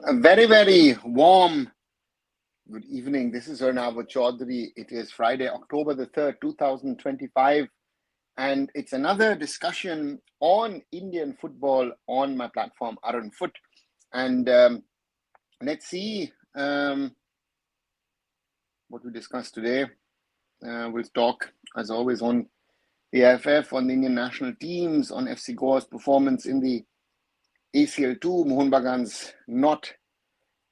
A very, very warm good evening. This is Arunfoot Chaudhary. It is Friday, October the 3rd, 2025. And it's another discussion on Indian football on my platform, arunfoot. And let's see what we discuss today. We'll talk, as always, on the AIFF, on the Indian national teams, on FC Goa's performance in the ACL2, Mohun Bagan's not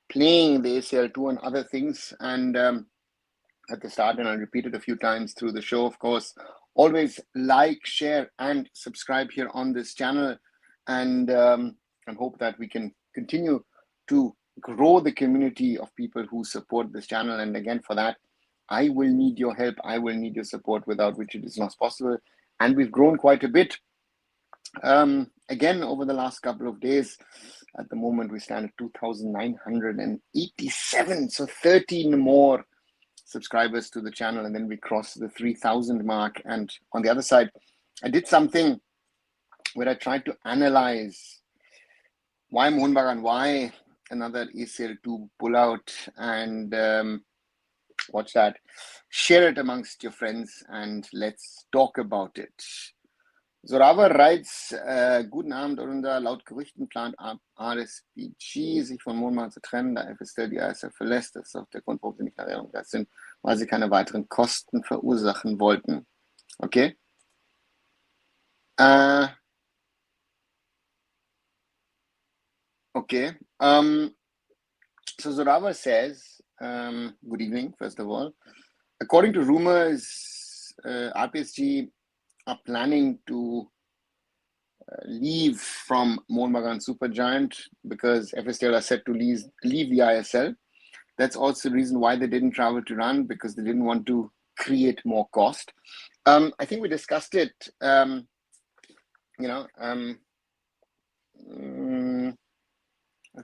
playing the ACL2 and other things. And at the start, and I'll repeat it a few times through the show, of course, always like, share, and subscribe here on this channel. And hope that we can continue to grow the community of people who support this channel. And again, for that, I will need your help. I will need your support, without which it is not possible. And we've grown quite a bit. Again, over the last couple of days, at the moment, we stand at 2,987. So 13 more subscribers to the channel, and then we cross the 3,000 mark. And on the other side, I did something where I tried to analyze why Mohun Bagan, why another ACL2 pullout, and watch that, share it amongst your friends, and let's talk about it. Zoraver writes, guten Abend, Arunda. Laut Gerüchten plant RSPG, sich von Mohun zu trennen, da FSL die AIFF verlässt. Das ist auch der Grund, warum sie nicht nach Ehrung sind, weil sie keine weiteren Kosten verursachen wollten. Okay? Okay. So Zoraver says, good evening, first of all. According to rumors, RPSG are planning to leave from Mohun Bagan Supergiant because FSL are set to leave the ISL. That's also the reason why they didn't travel to run, because they didn't want to create more cost. I think we discussed it, I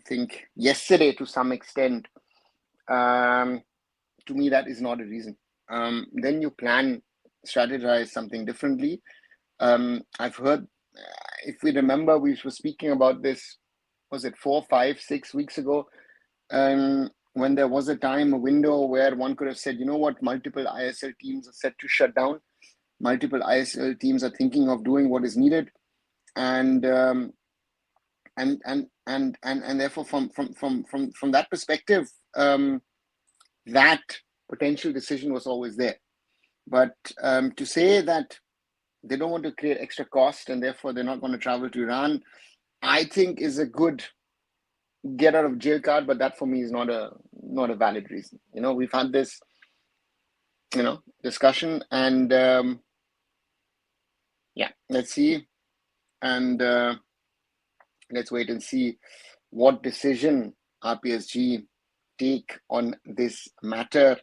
think yesterday to some extent. To me, that is not a reason. Then you strategize something differently. I've heard, if we remember, we were speaking about this, was it 4, 5, 6 weeks ago, when there was a window where one could have said, you know what, multiple ISL teams are set to shut down. Multiple ISL teams are thinking of doing what is needed, and therefore, from that perspective, that potential decision was always there. But to say that they don't want to create extra cost and therefore they're not going to travel to Iran, I think is a good get out of jail card. But that for me is not a valid reason. We've had this, discussion, and let's see, and let's wait and see what decision RPSG take on this matter.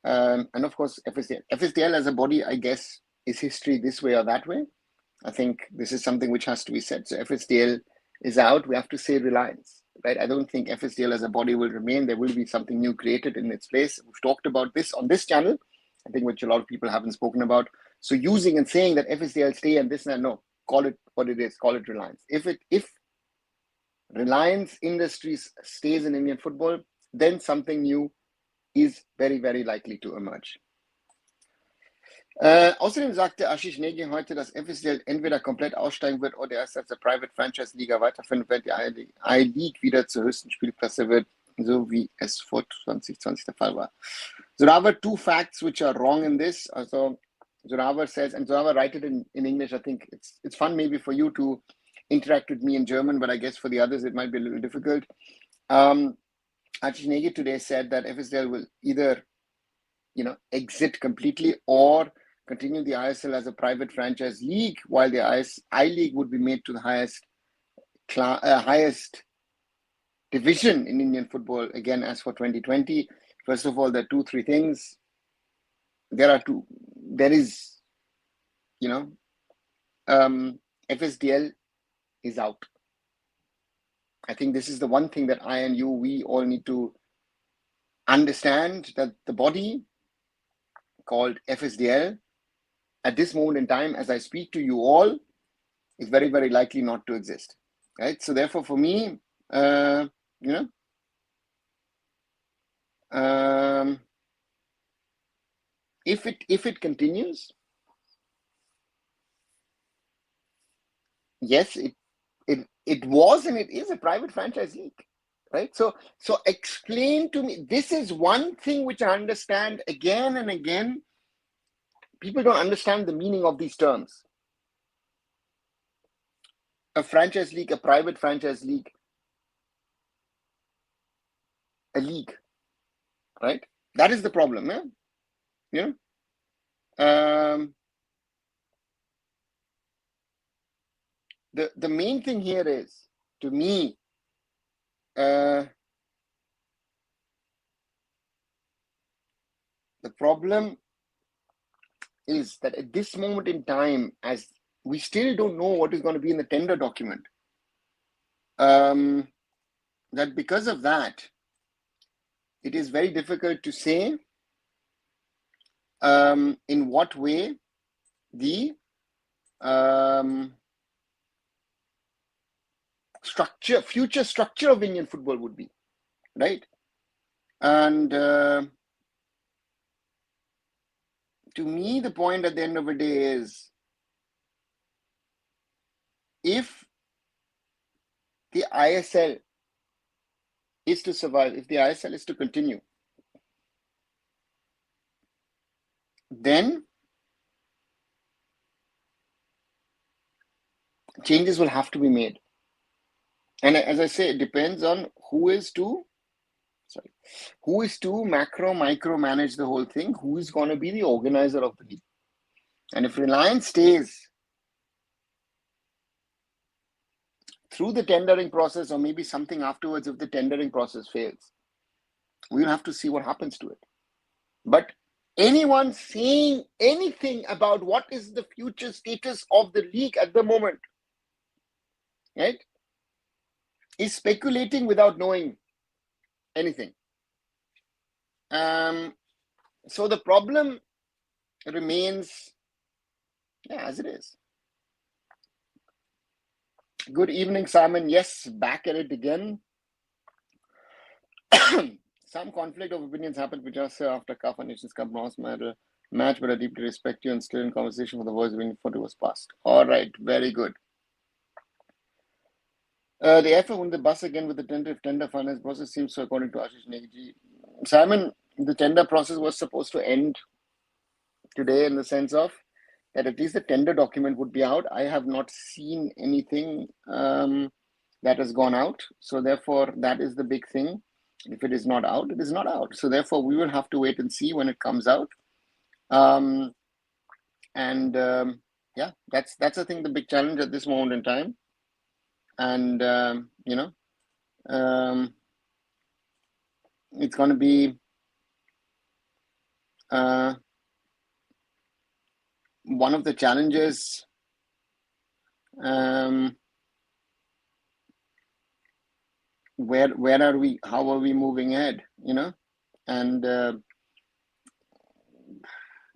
And of course, FSDL as a body, I guess, is history this way or that way. I think this is something which has to be said. So FSDL is out. We have to say Reliance, right? I don't think FSDL as a body will remain. There will be something new created in its place. We've talked about this on this channel, I think, which a lot of people haven't spoken about. So using and saying that FSDL stay and this and that, no, call it what it is. Call it Reliance. If Reliance Industries stays in Indian football, then something new is very, very likely to emerge. Außerdem sagte Ashish Negi heute, dass FSL entweder komplett aussteigen wird oder erst als der Private Franchise Liga weiterfindet, wenn die I-League wieder zur höchsten Spielklasse wird, so wie es vor 2020 der Fall war. Zoraver, 2 facts which are wrong in this. Also Zoraver says, and Zoraver write it in English. I think it's fun maybe for you to interact with me in German, but I guess for the others it might be a little difficult. Ashish Negi today said that FSL will either, exit completely or continue the ISL as a private franchise league, while the I-League would be made to the highest division in Indian football, again, as for 2020. First of all, there are 2-3 things. There is, FSDL is out. I think this is the one thing that I and you, we all need to understand, that the body called FSDL at this moment in time, as I speak to you all, is very, very likely not to exist, right? So therefore, for me, If it continues, yes, it was and it is a private franchise league, right? So explain to me. This is one thing which I understand again and again. People don't understand the meaning of these terms. A franchise league, a private franchise league, a league, right? That is the problem, yeah. You know, the main thing here is, to me, the problem is that at this moment in time, as we still don't know what is going to be in the tender document, that because of that, it is very difficult to say in what way the future structure of Indian football would be, right? And to me, the point at the end of the day is, if the ISL is to survive, if the ISL is to continue, then changes will have to be made. And as I say, it depends on who is to macro, micro manage the whole thing, who is going to be the organizer of the league. And if Reliance stays through the tendering process, or maybe something afterwards if the tendering process fails, we'll have to see what happens to it. But anyone saying anything about what is the future status of the league at the moment, right, is speculating without knowing anything. So the problem remains, as it is. Good evening, Simon. Yes, back at it again. Some conflict of opinions happened with us after CAF Nations Cup bronze medal match, but I deeply respect you and still in conversation for the voice of Indian football was passed. All right, very good. The AIFF won the bus again with the tentative tender finance process, seems so, according to Ashish Negi. Simon, the tender process was supposed to end today, in the sense of that at least the tender document would be out. I have not seen anything that has gone out. So therefore, that is the big thing. If it is not out, it is not out. So therefore, we will have to wait and see when it comes out. Yeah, that's I think the big challenge at this moment in time. And it's going to be one of the challenges. Where are we? How are we moving ahead? And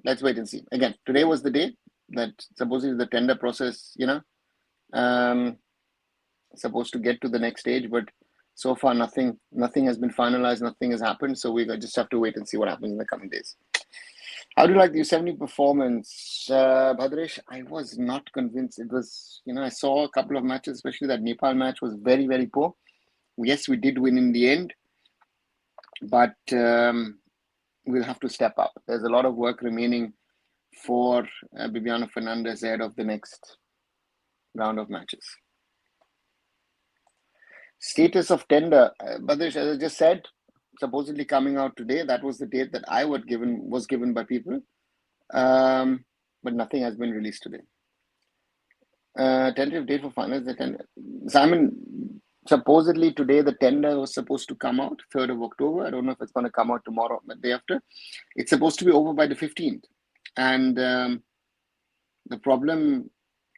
let's wait and see. Again, today was the day that supposedly the tender process, supposed to get to the next stage, but so far nothing has been finalized, nothing has happened. So we just have to wait and see what happens in the coming days. How do you like the U17 performance, Bhadresh? I was not convinced. It was, I saw a couple of matches, especially that Nepal match was very, very poor. Yes, we did win in the end, but we'll have to step up. There's a lot of work remaining for Bibiano Fernandez ahead of the next round of matches. Status of tender, Bhadresh, as I just said, supposedly coming out today. That was the date that I was given by people, but nothing has been released today. Tentative date for finals. The tender, Simon. Supposedly today the tender was supposed to come out 3rd of October. I don't know if it's going to come out tomorrow, but the day after. It's supposed to be over by the 15th, and the problem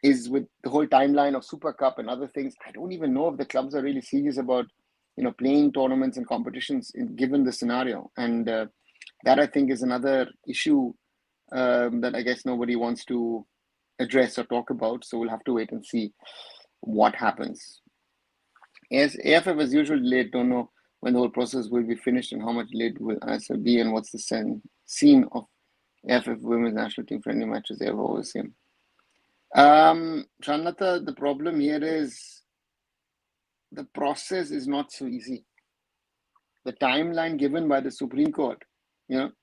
is with the whole timeline of Super Cup and other things. I don't even know if the clubs are really serious about playing tournaments and competitions given the scenario, and that I think is another issue that I guess nobody wants to address or talk about. So we'll have to wait and see what happens. Yes, AIFF as usual late. Don't know when the whole process will be finished, and how much late will ISL be, and what's the scene of AIFF women's national team friendly matches they have overseen? Shanlata, the problem here is the process is not so easy. The timeline given by the Supreme Court, the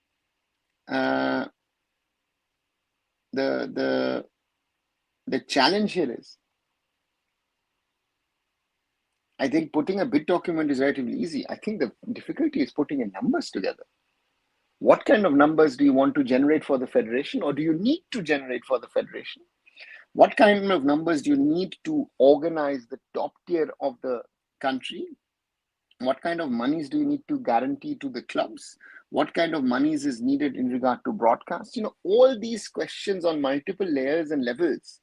challenge here is, I think putting a bid document is relatively easy. I think the difficulty is putting in numbers together. What kind of numbers do you want to generate for the federation, or do you need to generate for the federation? What kind of numbers do you need to organize the top tier of the country? What kind of monies do you need to guarantee to the clubs? What kind of monies is needed in regard to broadcast? All these questions on multiple layers and levels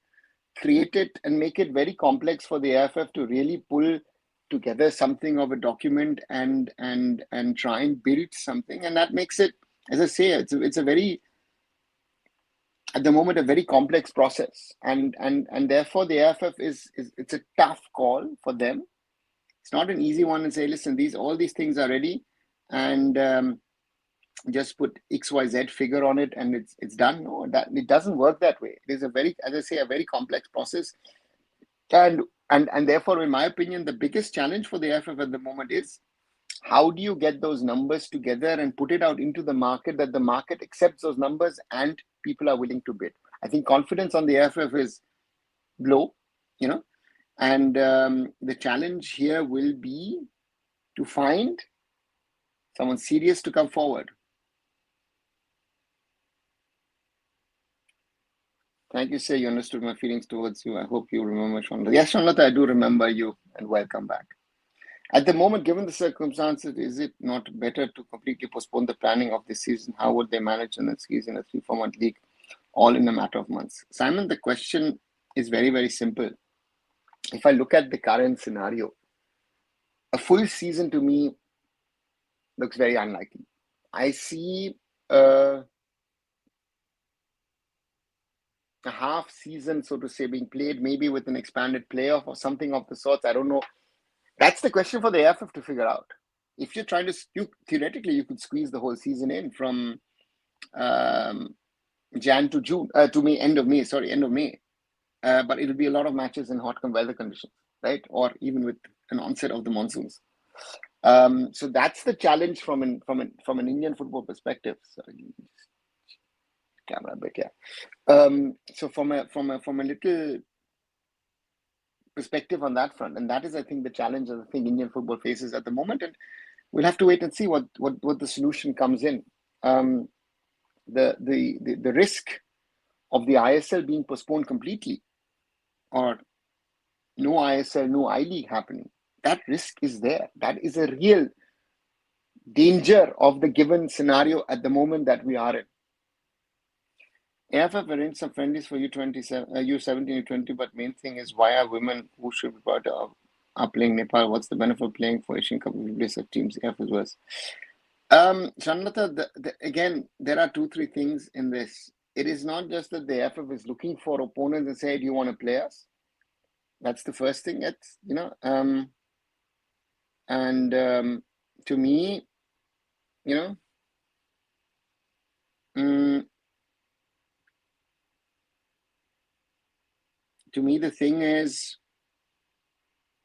create it and make it very complex for the AIFF to really pull together something of a document and try and build something. And that makes it, as I say, it's a very, at the moment, a very complex process. And therefore the AIFF it's a tough call for them. It's not an easy one and say, listen, all these things are ready, and just put XYZ figure on it and it's done. No, that it doesn't work that way. It is a very, as I say, a very complex process. And therefore, in my opinion, the biggest challenge for the AIFF at the moment is, how do you get those numbers together and put it out into the market, that the market accepts those numbers and people are willing to bid? I think confidence on the AIFF is low, and the challenge here will be to find someone serious to come forward. Thank you, sir. You understood my feelings towards you. I hope you remember, Shanlata. Yes, Shanlata, I do remember you, and welcome back. At the moment, given the circumstances, is it not better to completely postpone the planning of this season? How would they manage in a season, a 3-4 month league, all in a matter of months? Simon, the question is very, very simple. If I look at the current scenario, a full season to me looks very unlikely. I see a half season, so to say, being played, maybe with an expanded playoff or something of the sorts. I don't know. That's the question for the AIFF to figure out. If you're trying to, theoretically, you could squeeze the whole season in from Jan to June, to May, end of May. But it'll be a lot of matches in hot weather conditions, right? Or even with an onset of the monsoons. So that's the challenge from an Indian football perspective. Camera a bit, yeah. So from a little perspective on that front, and that is, I think, the challenge that I think Indian football faces at the moment, and we'll have to wait and see what the solution comes in. The risk of the ISL being postponed completely, or no ISL, no I-League happening, that risk is there. That is a real danger of the given scenario at the moment that we are in. AIFF arranged some friendlies for U17, U20, but main thing is, why are women who should be part of are playing Nepal? What's the benefit of playing for Asian Cup place of teams? AIFF as well. Shanlata, again, there are 2-3 things in this. It is not just that the AIFF is looking for opponents and say, do you want to play us? That's the first thing. It's, to me, to me, the thing is,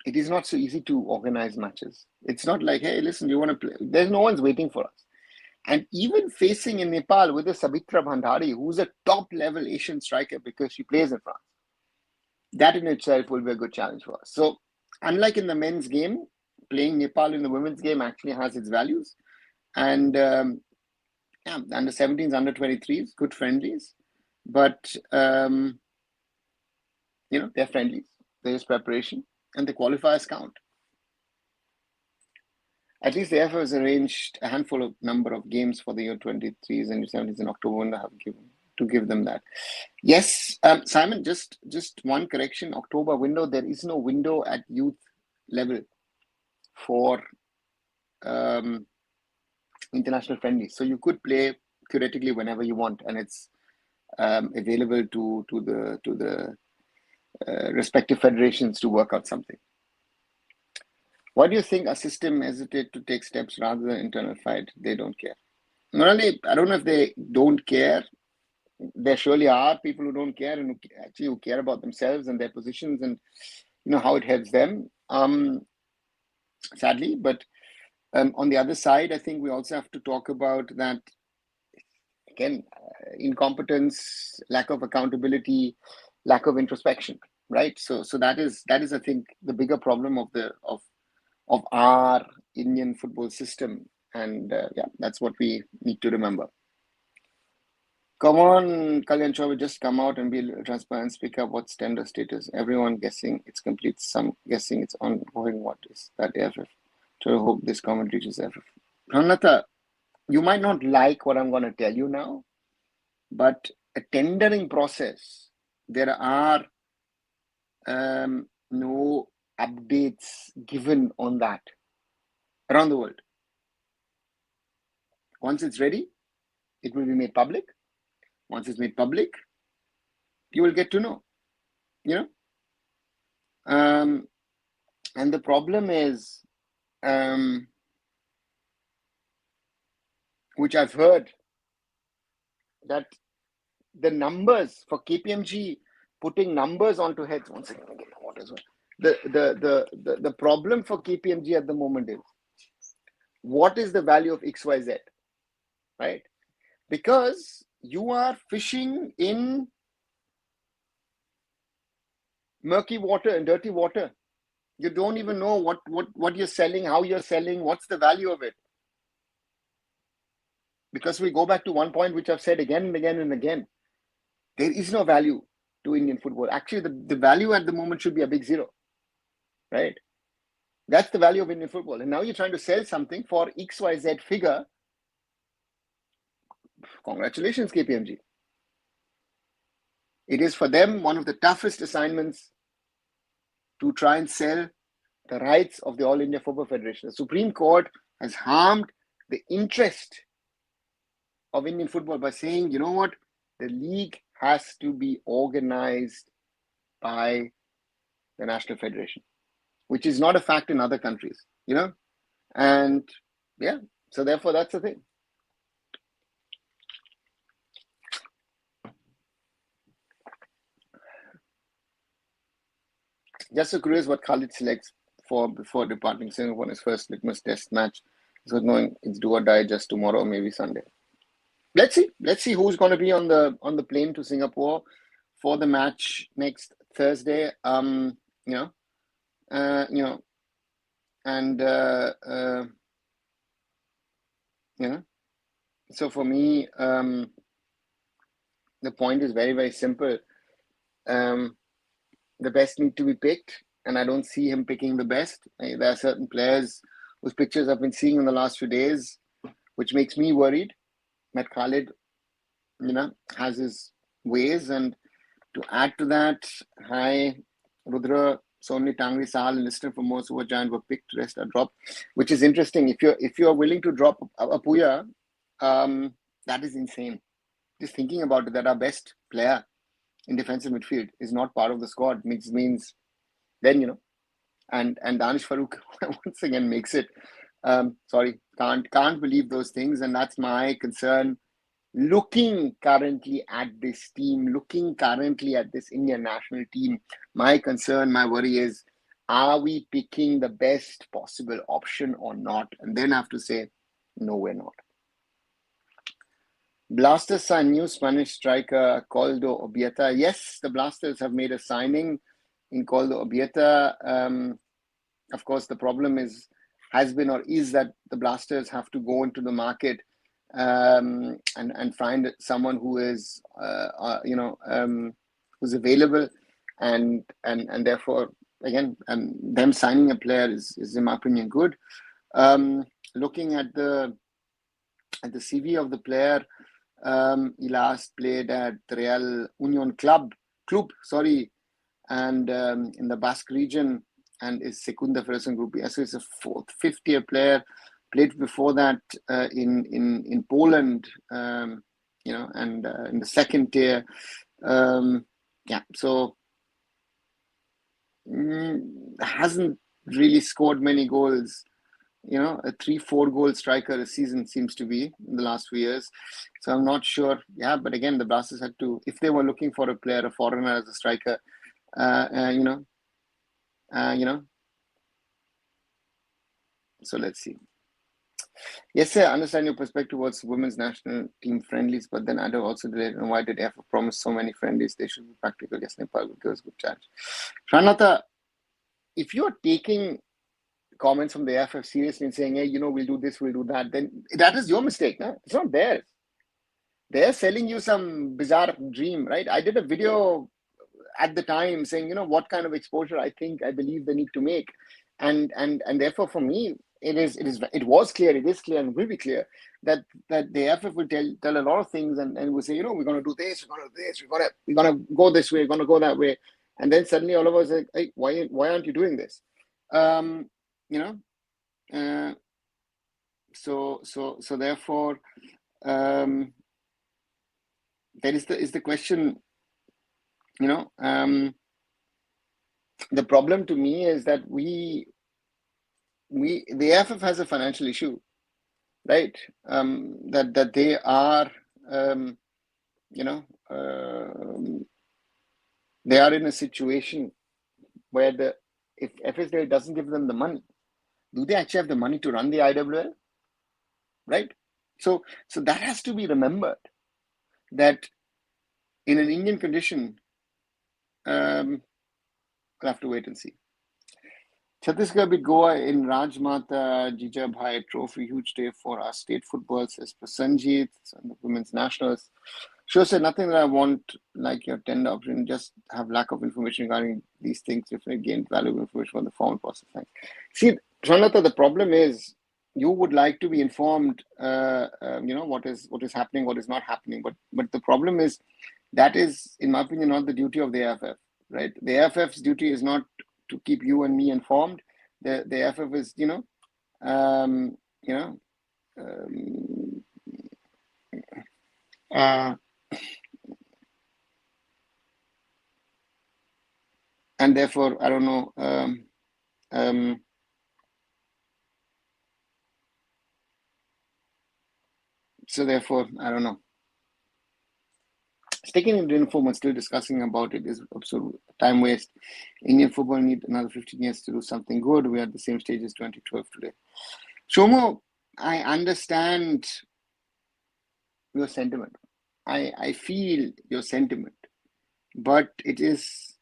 it is not so easy to organize matches. It's not like, hey, listen, you want to play? There's no one's waiting for us. And even facing in Nepal with a Sabitra Bhandari, who's a top-level Asian striker because she plays in France, that in itself will be a good challenge for us. So, unlike in the men's game, playing Nepal in the women's game actually has its values. And under 17s, under 23s, good friendlies. But, they're friendlies. There's preparation. And the qualifiers count. At least the AIFF has arranged a handful of number of games for the U23s and U17s in October, and I have to give them that. Yes, Simon, just one correction. October window, there is no window at youth level for international friendlies. So you could play theoretically whenever you want, and it's available to the respective federations to work out something. Why do you think our system hesitate to take steps rather than internal fight? They don't care. Not only, I don't know if they don't care. There surely are people who don't care and who care about themselves and their positions and how it helps them. Sadly, but on the other side, I think we also have to talk about that again, incompetence, lack of accountability, lack of introspection, right? So that is I think the bigger problem of our Indian football system, and yeah, that's what we need to remember. Come on, Kalyan Chaudhary, just come out and be transparent, speak up what's tender status. Everyone guessing it's complete, some guessing it's ongoing. What is that AIFF? To hope this comment reaches AIFF. Pranata, you might not like what I'm going to tell you now, but a tendering process, there are no updates given on that around the world. Once it's ready, it will be made public. Once it's made public, you will get to know, and the problem is, which I've heard, that the numbers for KPMG putting numbers onto heads. One second, again, what is it? The problem for KPMG at the moment is, what is the value of XYZ, right? Because you are fishing in murky water and dirty water. You don't even know what you're selling, how you're selling, what's the value of it. Because we go back to one point which I've said again and again and again. There is no value to Indian football. Actually, the value at the moment should be a big zero, right? That's the value of Indian football. And now you're trying to sell something for XYZ figure. Congratulations, KPMG. It is for them one of the toughest assignments to try and sell the rights of the All India Football Federation. The Supreme Court has harmed the interest of Indian football by saying, you know what, the league has to be organized by the National Federation, which is not a fact in other countries, and yeah, so therefore that's the thing. Just so curious what Khalid selects for before departing Singapore on his first litmus test match. So knowing it's do or die just tomorrow, maybe Sunday. Let's see who's going to be on the plane to Singapore for the match next Thursday. And so for me, the point is very, very simple. The best need to be picked, and I don't see him picking the best. There are certain players whose pictures I've been seeing in the last few days, which makes me worried. That Khalid, has his ways, and to add to that, hi, Rudra, Sony, Tangri, Sahal, and listener for more Super Giant were picked, rest are dropped, which is interesting. If you're willing to drop Apuya, that is insane. Just thinking about it, that our best player in defensive midfield is not part of the squad means then and Danish Farooq once again makes it. Sorry, can't believe those things, and that's my concern. Looking currently at this team, looking currently at this Indian national team, my concern, my worry is, are we picking the best possible option or not? And then I have to say, no, we're not. Blasters signed new Spanish striker Koldo Obieta. Yes, the Blasters have made a signing in Koldo Obieta. Of course, the problem has been or is that the Blasters have to go into the market and find someone who is who's available, and therefore again them signing a player is in my opinion good. Looking at the CV of the player, he last played at Real Union Club, and in the Basque region, and is Secunda Federación Group. So he's a fifth year player. Played before that in Poland, and in the second tier. So hasn't really scored many goals. A 3-4 goal striker a season seems to be in the last few years. So I'm not sure. Yeah, but again, the Blasters had to, if they were looking for a player, a foreigner as a striker, so let's see. Yes, sir, I understand your perspective towards women's national team friendlies, but then I'd also did, and why did AIFF promise so many friendlies? They should be practical. Yes, Nepal would give us a good chance. Pranata, if you're taking comments from the AIFF seriously and saying, hey, we'll do this, we'll do that, then that is your mistake. No? It's not theirs. They're selling you some bizarre dream, right? I did a video at the time saying, what kind of exposure I believe they need to make. And therefore, for me, it was clear, it is clear, and will be clear that the AIFF will tell a lot of things and will say, we're going to do this, we're going to do this, we're going to go this way, we're going to go that way. And then suddenly all of us are like, hey, why aren't you doing this? So therefore, there is the question. The problem to me is that the AIFF has a financial issue, right? That they are, they are in a situation where if FSL doesn't give them the money, do they actually have the money to run the IWL? Right? So that has to be remembered, that in an Indian condition, we'll have to wait and see. Chhattisgarh beat Goa in Rajmata Jijabhai Trophy. Huge day for our state football, says Prasanjit, and the women's nationals. Sure said, nothing that I want like your tender option, just have lack of information regarding these things. If I gain valuable information from the formal process. Thanks. See, Shanlata, the problem is you would like to be informed, what is happening, what is not happening. But the problem is that is, in my opinion, not the duty of the AIFF, right? The AIFF's duty is not to keep you and me informed. The AIFF is, and therefore, I don't know. So therefore, I don't know. Sticking in Indian football and still discussing about it is absolute time waste. Indian football need another 15 years to do something good. We are at the same stage as 2012 today. Shomo, I understand your sentiment. I feel your sentiment, but it is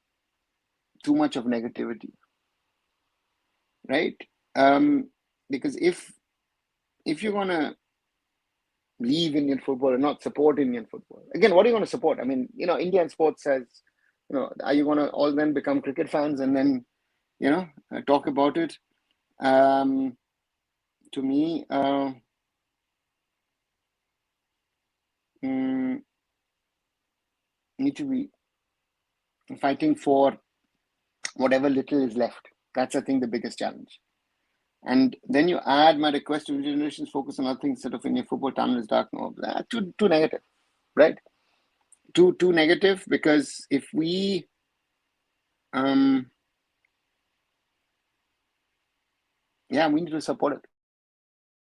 too much of negativity, right? Because if you're gonna leave Indian football and not support Indian football, again, what are you going to support? I mean, Indian sports says, are you going to all then become cricket fans and then, talk about it? To me, need to be fighting for whatever little is left. That's, I think, the biggest challenge. And then you add my request to generations focus on other things instead of Indian football, tunnel is dark. No, too negative, right? Too negative, because if we we need to support it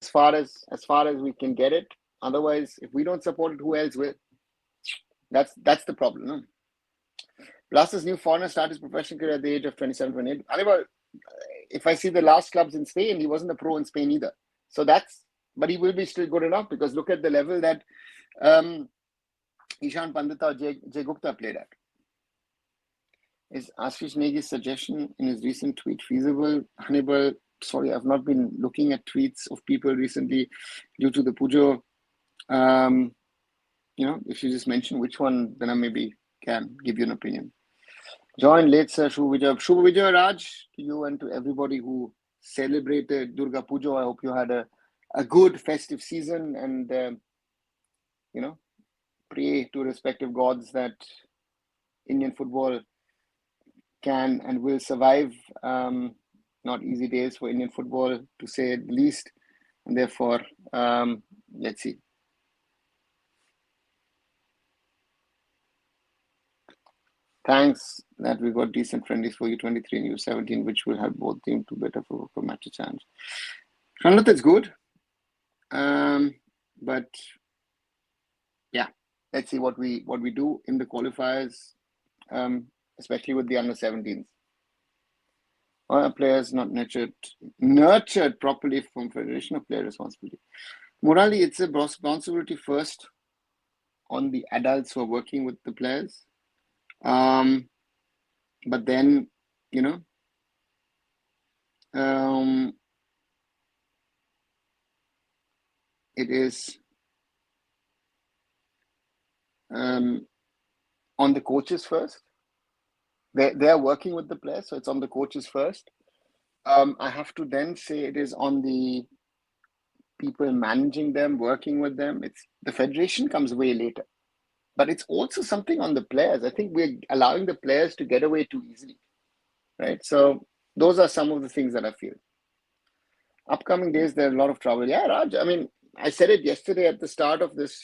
as far as we can get it. Otherwise, if we don't support it, who else will? That's the problem. No? Blasters new foreigner started his professional career at the age of 27, 28. If I see the last clubs in Spain, he wasn't a pro in Spain either. So but he will be still good enough, because look at the level that Ishan Pandita or Jay Gupta played at. Is Ashish Negi's suggestion in his recent tweet feasible? Hannibal, sorry, I've not been looking at tweets of people recently due to the Pujo. If you just mention which one, then I maybe can give you an opinion. Join late, sir. Shubha Vijay Raj, to you and to everybody who celebrated Durga Pujo. I hope you had a good festive season, and pray to respective gods that Indian football can and will survive. Not easy days for Indian football, to say the least, and therefore, let's see. Thanks that we got decent friendlies for U23 and U17, which will have both teams to better for match challenge. Shanlat is good. But yeah, let's see what we do in the qualifiers, especially with the under 17s. Our players not nurtured properly from Federation of Player Responsibility. Morally, it's a responsibility first on the adults who are working with the players. But then, it is on the coaches first. They're working with the players, so it's on the coaches first. I have to then say it is on the people managing them, working with them. It's the federation comes way later, but it's also something on the players. I think we're allowing the players to get away too easily, right? So those are some of the things that I feel. Upcoming days, there's a lot of trouble. Yeah, Raj, I mean, I said it yesterday at the start of this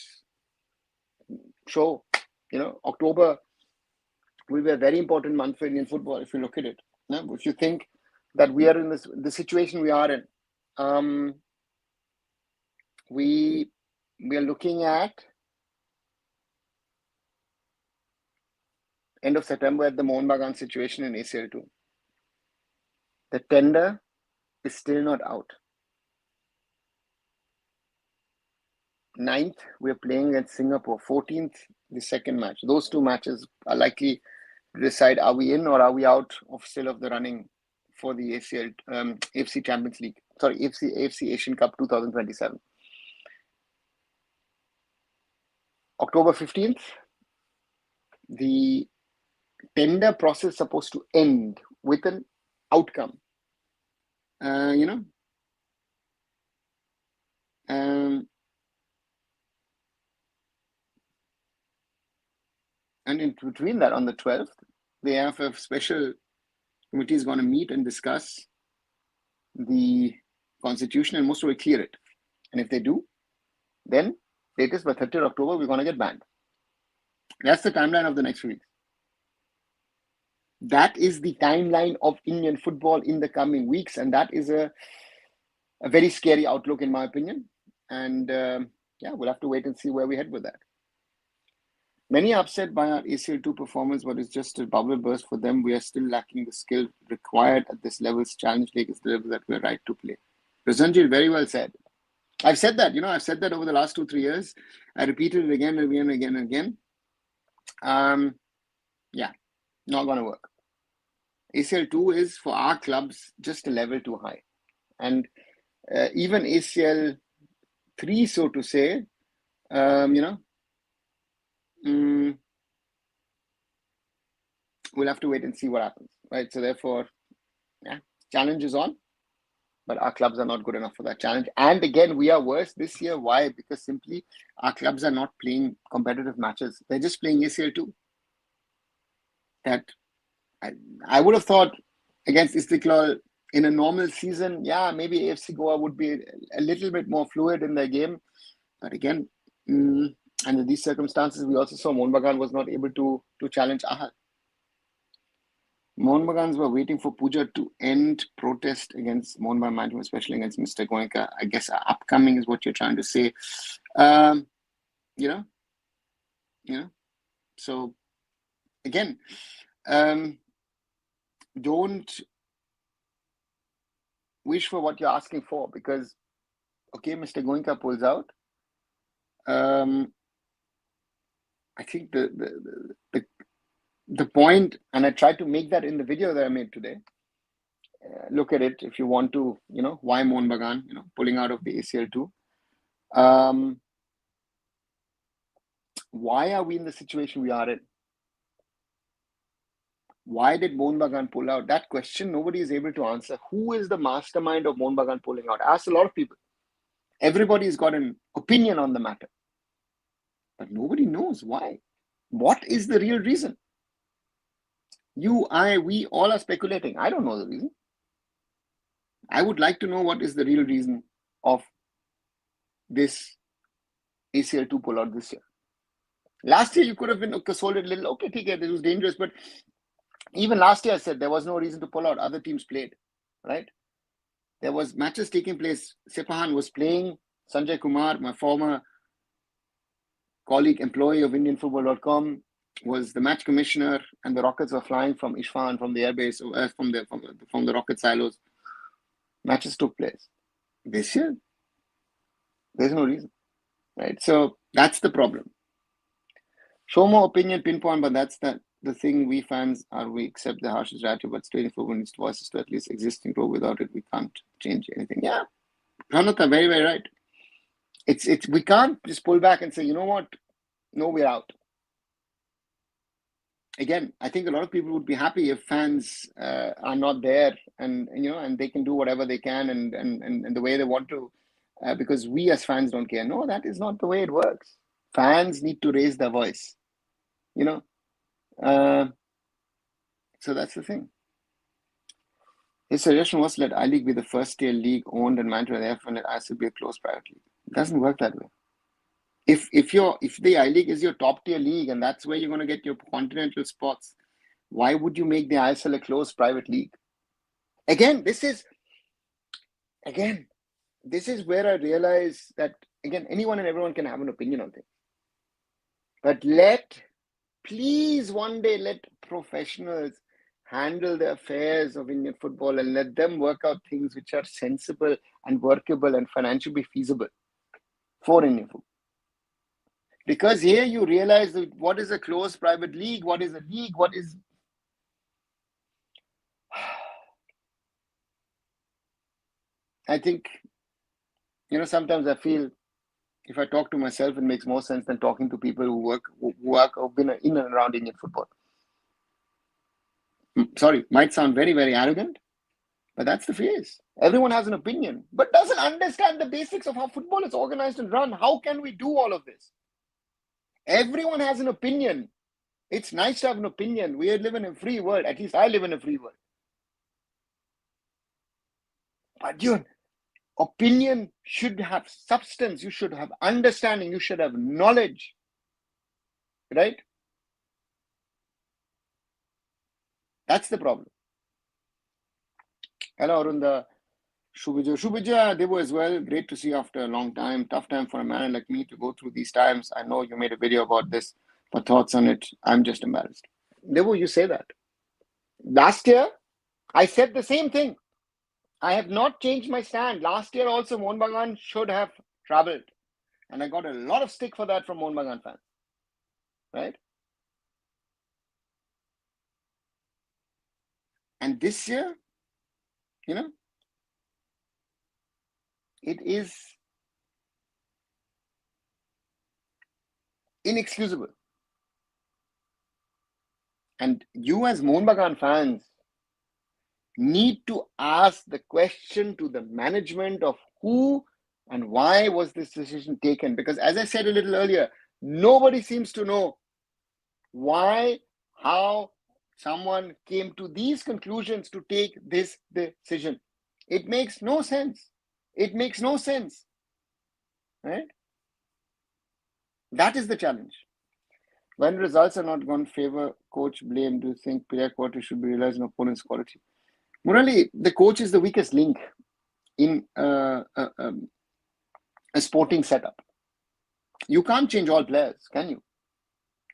show, October will be a very important month for Indian football if you look at it. If you think that we are in the situation we are in, we are looking at end of September at the Mohun Bagan situation in ACL2. The tender is still not out. 9th, we're playing against Singapore. 14th, the second match. Those two matches are likely to decide, are we in or are we out of the running for the AFC Champions League. Sorry, AFC Asian Cup 2027. October 15th, the tender process is supposed to end with an outcome. And in between that, on the 12th, the AIFF special committee is going to meet and discuss the constitution and most probably clear it. And if they do, then latest by 30th October, we're going to get banned. That's the timeline of the next few weeks. That is the timeline of Indian football in the coming weeks. And that is a very scary outlook, in my opinion. And we'll have to wait and see where we head with that. Many are upset by our ACL2 performance, but it's just a bubble burst for them. We are still lacking the skill required at this level's challenge league is the level that we're right to play. Rasanjit very well said. I've said that, I've said that over the last 2-3 years. I repeated it again and again and again and again. Not going to work. ACL2 is, for our clubs, just a level too high. And even ACL3, so to say, we'll have to wait and see what happens, right? So therefore, challenge is on, but our clubs are not good enough for that challenge. And again, we are worse this year. Why? Because simply our clubs are not playing competitive matches. They're just playing ACL2. That I would have thought against Istiklal in a normal season, maybe AFC Goa would be a little bit more fluid in their game. But again, under these circumstances, we also saw Mohun Bagan was not able to challenge Ahal. Mohun Bagans were waiting for Puja to end protest against Mohun Bagan management, especially against Mr. Goenka. I guess upcoming is what you're trying to say. So again, don't wish for what you're asking for, because Mr. Goenka pulls out. I think the point, and I tried to make that in the video that I made today. Look at it if you want to, why Mohun Bagan, pulling out of the ACL2. Why are we in the situation we are in? Why did Mohun Bagan pull out? That question nobody is able to answer. Who is the mastermind of Mohun Bagan pulling out? I asked a lot of people. Everybody's got an opinion on the matter, but nobody knows why. What is the real reason? You, I, we all are speculating. I don't know the reason. I would like to know what is the real reason of this ACL2 pullout this year. Last year, you could have been sold it a little, okay, it was dangerous. But even last year, I said there was no reason to pull out. Other teams played, right? There was matches taking place. Sepahan was playing. Sanjay Kumar, my former colleague, employee of IndianFootball.com, was the match commissioner, and the rockets were flying from Ishfan, from the airbase, from the rocket silos. Matches took place. This year, there's no reason, right? So that's the problem. Show more opinion, pinpoint, but that's the thing. We fans we accept the harshest reality, but staying for needs voices to at least existing grow. Without it, we can't change anything. Yeah, Pranata, very, very right. It's we can't just pull back and say, you know what? No, we're out. Again, I think a lot of people would be happy if fans are not there, and and they can do whatever they can and the way they want to, because we as fans don't care. No, that is not the way it works. Fans need to raise their voice. So that's the thing. His suggestion was let I-League be the first tier league owned and managed by the AIFF and let ISL be a closed private league. It doesn't work that way. If the I-League is your top tier league and that's where you're going to get your continental spots, why would you make the ISL a closed private league? Again, this is where I realize that, again, anyone and everyone can have an opinion on things. But please one day let professionals handle the affairs of Indian football and let them work out things which are sensible and workable and financially feasible for Indian football. Because here you realize that what is a closed private league, what is a league, what is... I think, sometimes I feel if I talk to myself, it makes more sense than talking to people who've been in and around Indian football. Sorry, might sound very, very arrogant, but that's the phrase. Everyone has an opinion, but doesn't understand the basics of how football is organized and run. How can we do all of this? Everyone has an opinion. It's nice to have an opinion. We live in a free world. At least I live in a free world. But opinion should have substance. You should have understanding. You should have knowledge. Right? That's the problem. Hello, Arunda. Shubhija, Devo as well. Great to see you after a long time. Tough time for a man like me to go through these times. I know you made a video about this, but thoughts on it, I'm just embarrassed. Devo, you say that. Last year, I said the same thing. I have not changed my stand. Last year also, Mohun Bagan should have traveled. And I got a lot of stick for that from Mohun Bagan fans. Right? And this year, it is inexcusable. And you as Mohun Bagan fans need to ask the question to the management of who and why was this decision taken. Because as I said a little earlier, nobody seems to know why, how someone came to these conclusions to take this decision. It makes no sense. It makes no sense. Right? That is the challenge. When results are not going to favor coach blame, do you think player quality should be realized in opponent's quality? Murali, the coach is the weakest link in a sporting setup. You can't change all players, can you?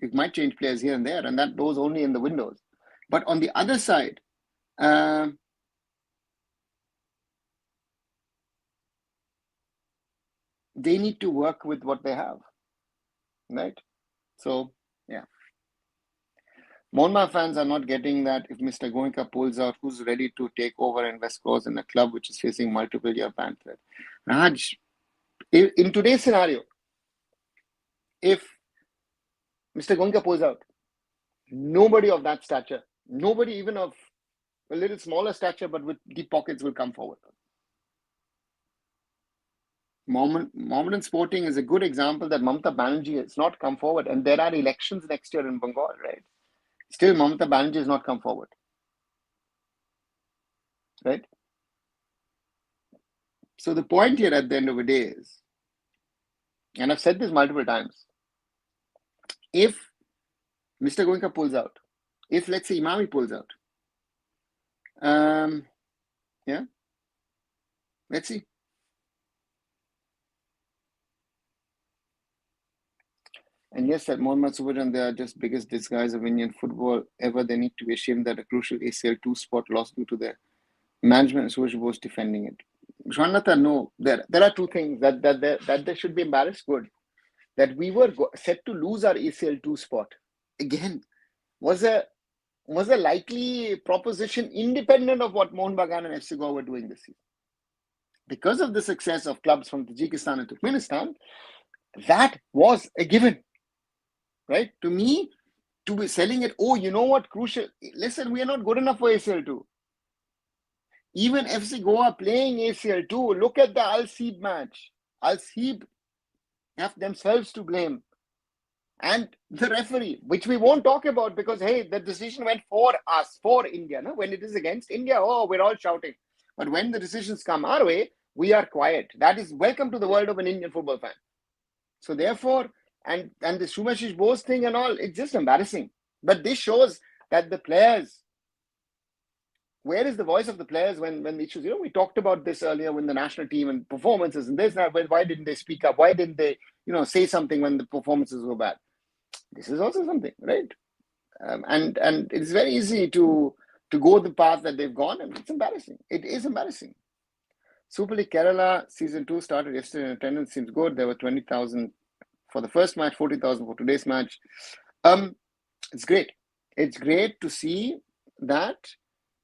You might change players here and there, and that goes only in the windows. But on the other side, they need to work with what they have, right? So, yeah. Monma fans are not getting that if Mr. Goenka pulls out, who's ready to take over and invest scores in a club which is facing multiple year ban threat? Raj, in today's scenario, if Mr. Goenka pulls out, nobody of that stature, nobody even of a little smaller stature but with deep pockets will come forward. Mohammedan Sporting is a good example that Mamata Banerjee has not come forward, and there are elections next year in Bengal, right? Still, Mamata Banerjee has not come forward, right? So the point here at the end of the day is, and I've said this multiple times, If Mr. Goenka pulls out, if let's say Imami pulls out, yeah, let's see. And yes, that Mohammad Subhajan, they are just biggest disguise of Indian football ever. They need to be ashamed that a crucial ACL2 spot lost due to their management and Subhajan was defending it. Shwanlata, no, there are two things that they should be embarrassed. Good. That we were set to lose our ACL2 spot. Again, was a likely proposition independent of what Mohun Bagan and FC Goa were doing this season. Because of the success of clubs from Tajikistan and Turkmenistan, that was a given. Right? To me, to be selling it, oh, you know what, crucial. Listen, we are not good enough for ACL2. Even FC Goa playing ACL2, look at the Al Seeb match. Al Seeb have themselves to blame. And the referee, which we won't talk about because, hey, the decision went for us, for India. No? When it is against India, oh, we're all shouting. But when the decisions come our way, we are quiet. That is welcome to the world of an Indian football fan. So therefore, and the Subhashish Bose thing and all, it's just embarrassing. But this shows that the players, where is the voice of the players when the issues, we talked about this earlier when the national team and performances and this, why didn't they speak up? Why didn't they, say something when the performances were bad? This is also something, right? And it's very easy to go the path that they've gone, and it's embarrassing. It is embarrassing. Super League Kerala Season 2 started yesterday. Attendance seems good. There were 20,000 for the first match, 40,000 for today's match. It's great. It's great to see that.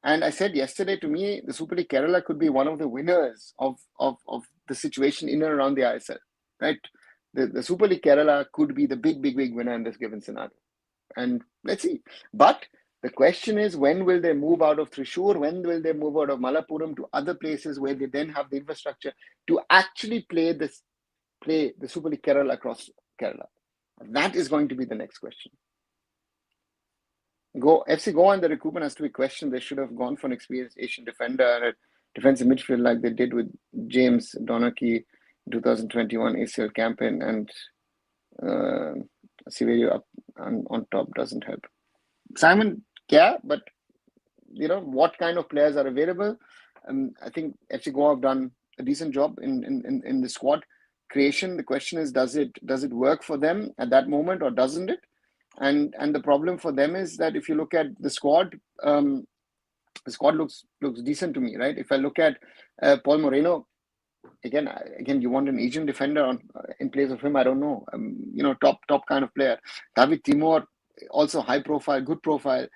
And I said yesterday, to me, the Super League Kerala could be one of the winners of the situation in and around the ISL, right? The Super League Kerala could be the big winner in this given scenario. And let's see. But the question is, when will they move out of Thrissur? When will they move out of Malappuram to other places where they then have the infrastructure to actually play the Super League Kerala across Kerala? That is going to be the next question. FC Goa and the recruitment has to be questioned. They should have gone for an experienced Asian defender and a defensive midfield like they did with James Donachie 2021 ACL campaign, and Siverio up on top doesn't help. Simon, yeah, but what kind of players are available? I think FC Goa have done a decent job in the squad creation. The question is, does it work for them at that moment or doesn't it? And the problem for them is that if you look at the squad looks decent to me, right? If I look at Paul Moreno, again, you want an Asian defender in place of him? I don't know. Top kind of player. David Timor, also high profile, good profile,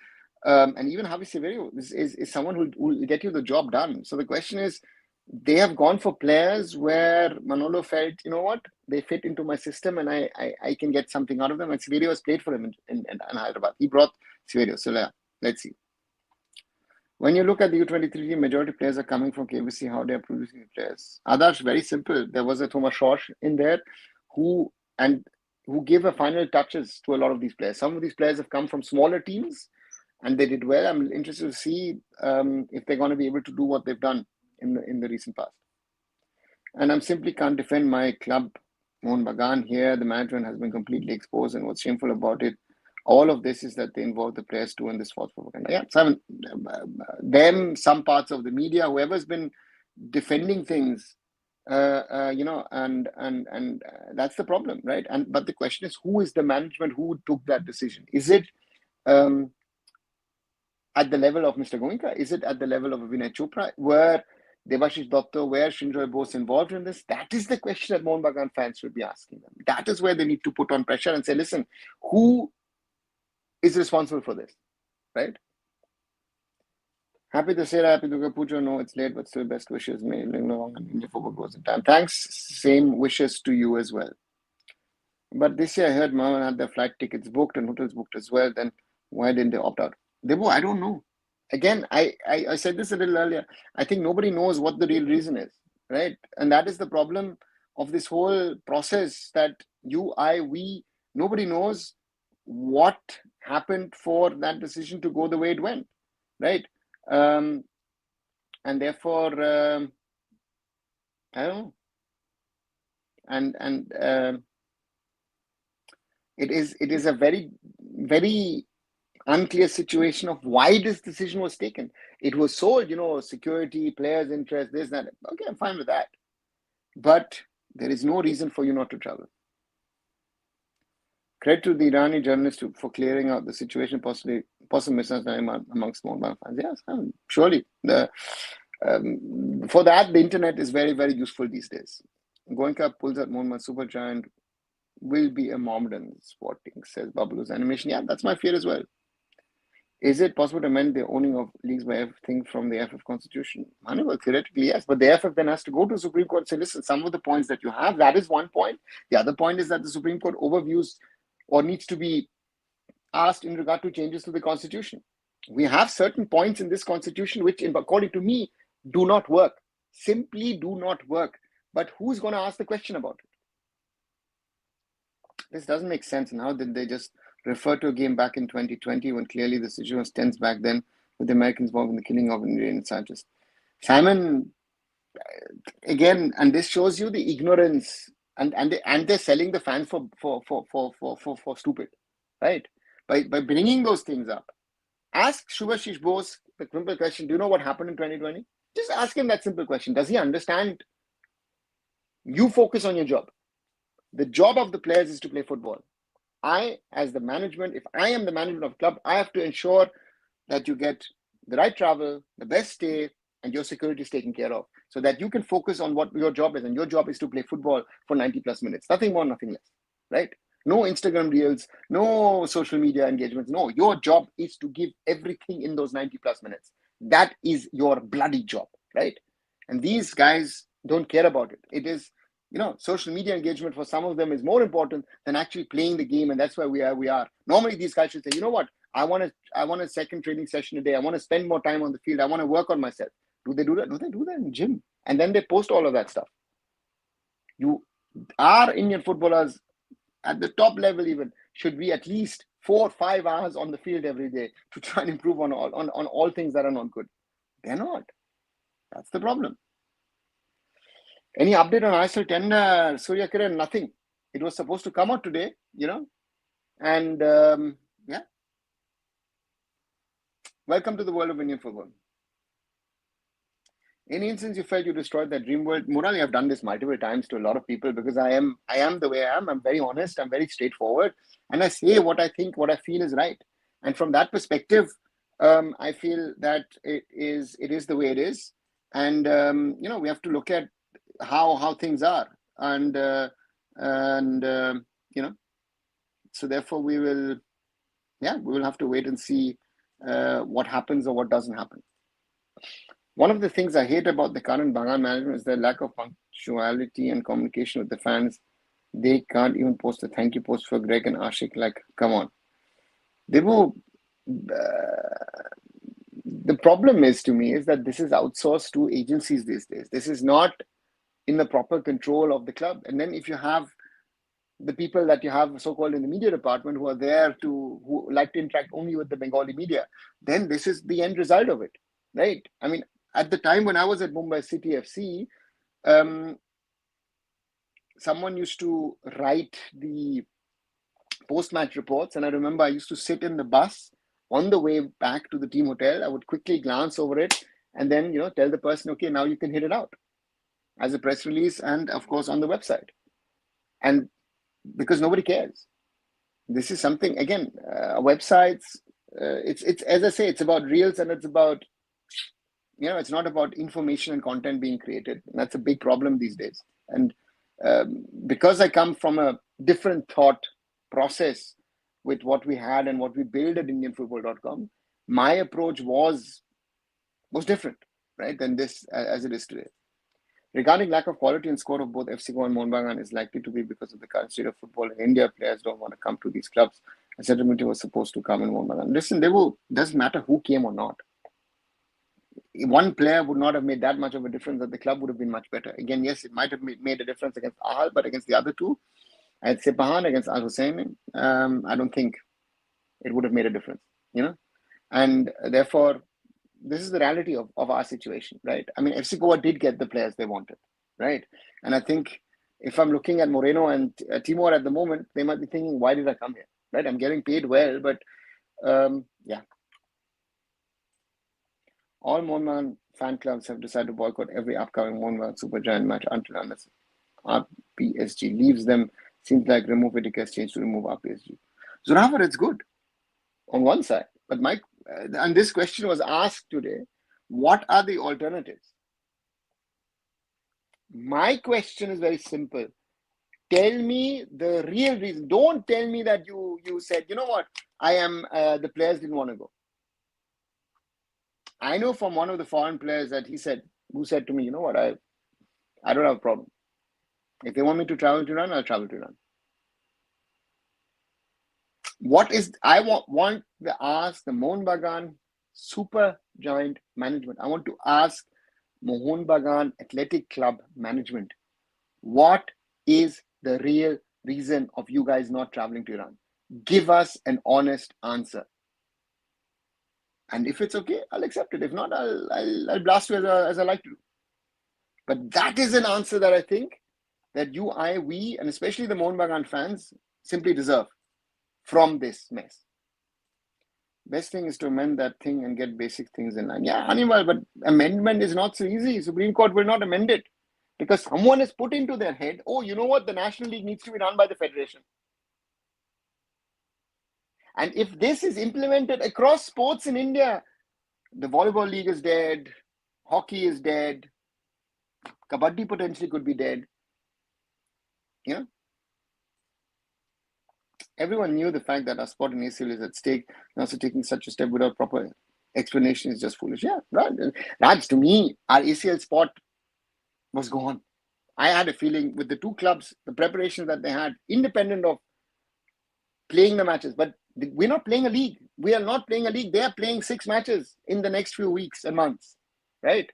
and even Javi Severio is someone who will get you the job done. So the question is, they have gone for players where Manolo felt, what, they fit into my system and I can get something out of them. And Severio has played for him in Hyderabad. He brought Severio. So let's see. When you look at the U23 team, majority players are coming from KBC. How they are producing players? Adarsh, very simple. There was a Thomas Schorsch in there who gave a final touches to a lot of these players. Some of these players have come from smaller teams and they did well. I'm interested to see if they're going to be able to do what they've done in the recent past. And I simply can't defend my club, Mohun Bagan, here. The management has been completely exposed, and what's shameful about it, all of this is that they involve the players too in this false propaganda. Yeah, Simon, some parts of the media, whoever's been defending things, and that's the problem, right? But the question is, who is the management who took that decision? Is it at the level of Mr. Goenka? Is it at the level of Vinay Chopra? Were Debashish Dotto, where Shinjoy Bose involved in this? That is the question that Mohun Bagan fans should be asking them. That is where they need to put on pressure and say, listen, who is responsible for this, right? Happy Dussehra, happy Durga Puja. No, it's late, but still best wishes. May long and India football goes in time. Thanks, same wishes to you as well. But this year I heard Mohammed had their flight tickets booked and hotels booked as well. Then why didn't they opt out? I don't know. Again, I said this a little earlier. I think nobody knows what the real reason is, right? And that is the problem of this whole process, that we, nobody knows what happened for that decision to go the way it went, right? And therefore, I don't know. And It is a very, very unclear situation of why this decision was taken. It was sold, security, players' interest, this, that. Okay, I'm fine with that. But there is no reason for you not to travel. Credit to the Irani journalist for clearing out the situation, possible misunderstanding amongst Mohbad fans. Yes, surely. For that, the internet is very, very useful these days. Goenka pulls out Mohbad Supergiant will be a Mohammedan sporting, says Babalu's animation. Yeah, that's my fear as well. Is it possible to amend the owning of leagues by AIFF thing from the AIFF constitution? Well, theoretically, yes, but the AIFF then has to go to the Supreme Court and say, listen, some of the points that you have, that is one point. The other point is that the Supreme Court overviews or needs to be asked in regard to changes to the constitution. We have certain points in this constitution which, according to me, do not work. Simply do not work. But who's going to ask the question about it? This doesn't make sense. And how did they just refer to a game back in 2020 when clearly the situation was tense back then with the Americans involved in the killing of Indian scientists? Simon, again, and this shows you the ignorance, and they're selling the fans for stupid, right? By bringing those things up. Ask Shubhashish Bose the simple question, do you know what happened in 2020? Just ask him that simple question. Does he understand? You focus on your job. The job of the players is to play football. I, as the management, if I am the management of the club, I have to ensure that you get the right travel, the best stay, and your security is taken care of so that you can focus on what your job is. And your job is to play football for 90 plus minutes. Nothing more, nothing less, right? No Instagram reels, no social media engagements. No, your job is to give everything in those 90 plus minutes. That is your bloody job, right? And these guys don't care about it. It is, social media engagement for some of them is more important than actually playing the game. And that's why we are. Normally, these guys should say, you know what? I want a second training session a day. I want to spend more time on the field. I want to work on myself. Do they do that? No, they do that in the gym. And then they post all of that stuff. Our Indian footballers at the top level even should be at least 4 or 5 hours on the field every day to try and improve on all things that are not good. They're not. That's the problem. Any update on ISL tender, Surya Kiran? Nothing. It was supposed to come out today, and yeah. Welcome to the world of Indian football. Any instance you felt you destroyed that dream world? Murali, I've done this multiple times to a lot of people because I am the way I am. I'm very honest. I'm very straightforward. And I say what I think, what I feel is right. And from that perspective, I feel that it is the way it is. And, we have to look at how things are. And so therefore we will have to wait and see what happens or what doesn't happen. One of the things I hate about the current Bengal management is their lack of punctuality and communication with the fans. They can't even post a thank you post for Greg and Ashik. Like, come on. The problem is, to me, is that this is outsourced to agencies these days. This is not in the proper control of the club. And then if you have the people that you have so-called in the media department who are there who like to interact only with the Bengali media, then this is the end result of it, right? I mean, at the time when I was at Mumbai City FC, someone used to write the post-match reports. And I remember I used to sit in the bus on the way back to the team hotel. I would quickly glance over it and then, tell the person, okay, now you can hit it out as a press release and, of course, on the website. And because nobody cares. This is something, again, websites, it's as I say, it's about reels and it's about, it's not about information and content being created. And that's a big problem these days. And because I come from a different thought process with what we had and what we built at indianfootball.com, my approach was different, right, than this as it is today. Regarding lack of quality and score of both FC Goa and Mohun Bagan is likely to be because of the current state of football in India. Players don't want to come to these clubs. A settlement was supposed to come in Mohun Bagan. Listen, doesn't matter who came or not. One player would not have made that much of a difference, that the club would have been much better. Again, yes, it might have made a difference against Ahal, but against the other two, at Sepahan, against Al Hussein, I don't think it would have made a difference, And therefore, this is the reality of our situation, right? I mean, FC Goa did get the players they wanted, right? And I think if I'm looking at Moreno and Timor at the moment, they might be thinking, why did I come here? Right? I'm getting paid well, but yeah. All Mohan fan clubs have decided to boycott every upcoming Mohan Super Giant match until unless RPSG leaves them. Seems like remove it has changed to remove RPSG. Zoravar, it's good on one side, but and this question was asked today, what are the alternatives? My question is very simple. Tell me the real reason. Don't tell me that you said, you know what, the players didn't want to go. I know from one of the foreign players that who said to me, you know what, I don't have a problem. If they want me to travel to Iran, I'll travel to Iran. I want to ask the Mohun Bagan Super Giant management. I want to ask Mohun Bagan Athletic Club management, what is the real reason of you guys not traveling to Iran? Give us an honest answer. And if it's okay, I'll accept it. If not, I'll blast you as I like to. But that is an answer that I think that we, and especially the Mohun Bagan fans simply deserve from this mess. Best thing is to amend that thing and get basic things in line. Yeah, Animal, but amendment is not so easy. Supreme Court will not amend it because someone has put into their head, oh, you know what? The National League needs to be run by the Federation. And if this is implemented across sports in India, the volleyball league is dead, hockey is dead, kabaddi potentially could be dead. Yeah. Everyone knew the fact that our sport in ACL is at stake. And also taking such a step without proper explanation is just foolish. Yeah, right. Raj, to me, our ACL sport was gone. I had a feeling with the two clubs, the preparation that they had, independent of playing the matches, but we're not playing a league. We are not playing a league. They are playing 6 matches in the next few weeks and months, right?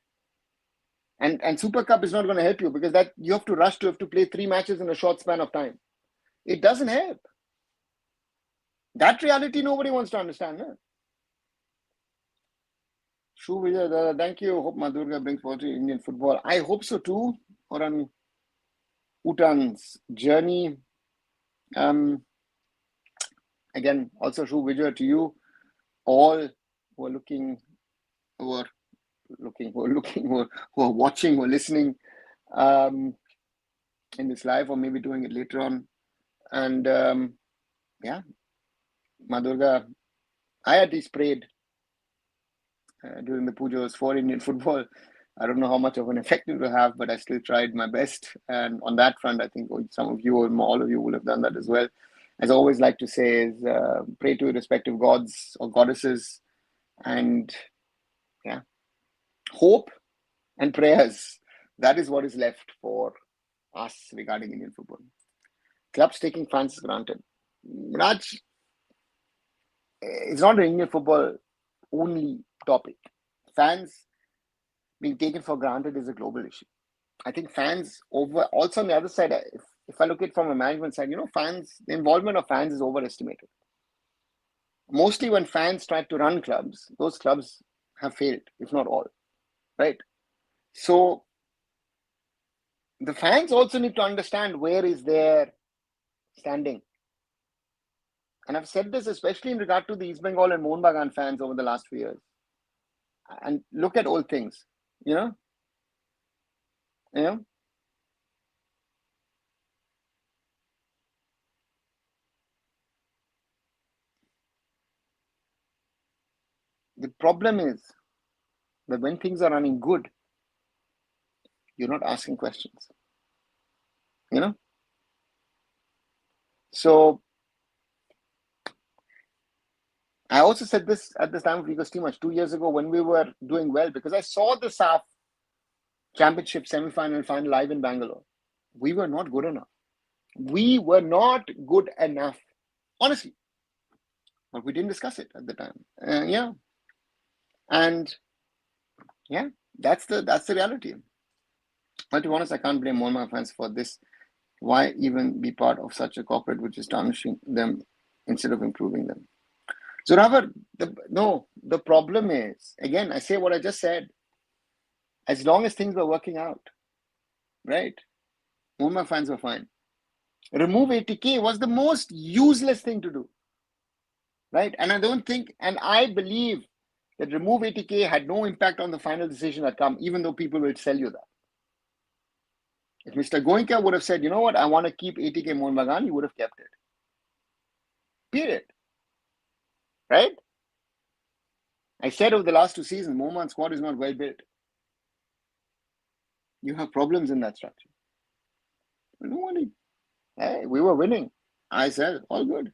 And Super Cup is not going to help you because that you have to play 3 matches in a short span of time. It doesn't help. That reality nobody wants to understand. No? Shoo Vijay, thank you. Hope Madurga brings forward to Indian football. I hope so too. Oran Utan's journey. Again, also Shoo Vijay to you. All who are watching, who are listening in this live, or maybe doing it later on. And yeah, Madurga, I at least prayed during the pujas for Indian football. I don't know how much of an effect it will have, but I still tried my best. And on that front, I think some of you or all of you will have done that as well. As I always like to say, is pray to respective gods or goddesses, and yeah, hope and prayers. That is what is left for us regarding Indian football. Clubs taking fans for granted. Raj, it's not an Indian football only topic. Fans being taken for granted is a global issue. I think fans also on the other side, if I look at it from a management side, fans, the involvement of fans is overestimated. Mostly when fans try to run clubs, those clubs have failed, if not all, right? So the fans also need to understand where is their standing. And I've said this especially in regard to the East Bengal and Mohun Bagan fans over the last few years. And look at old things, The problem is that when things are running good, you're not asking questions. So I also said this at the time of Liga Steamers 2 years ago when we were doing well, because I saw the SAF Championship semi-final and final live in Bangalore. We were not good enough. Honestly. But we didn't discuss it at the time. And yeah, that's the reality. But to be honest, I can't blame Mohun fans for this. Why even be part of such a corporate which is tarnishing them instead of improving them? So Ravar, the problem is, again, I say what I just said, as long as things were working out, right? Myanmar fans were fine. Remove 80K was the most useless thing to do, right? And I believe that remove 80K had no impact on the final decision that come, even though people will tell you that. If Mr. Goenka would have said, you know what, I want to keep 80K Mohun Bagan, he would have kept it. Period. Right? I said over the last 2 seasons, Mohun squad is not well built. You have problems in that structure. No worry. Hey, we were winning. I said, all good.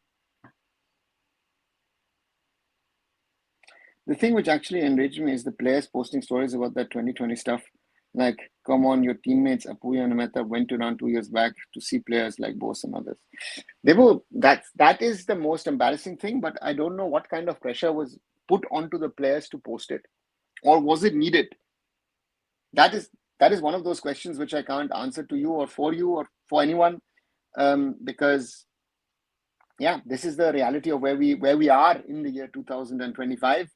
The thing which actually enraged me is the players posting stories about that 2020 stuff. Like, come on, your teammates Apuya and Mehta went around 2 years back to see players like Bose and others. That is the most embarrassing thing, but I don't know what kind of pressure was put onto the players to post it. Or was it needed? That is one of those questions which I can't answer to you or for anyone, because this is the reality of where we are in the year 2025.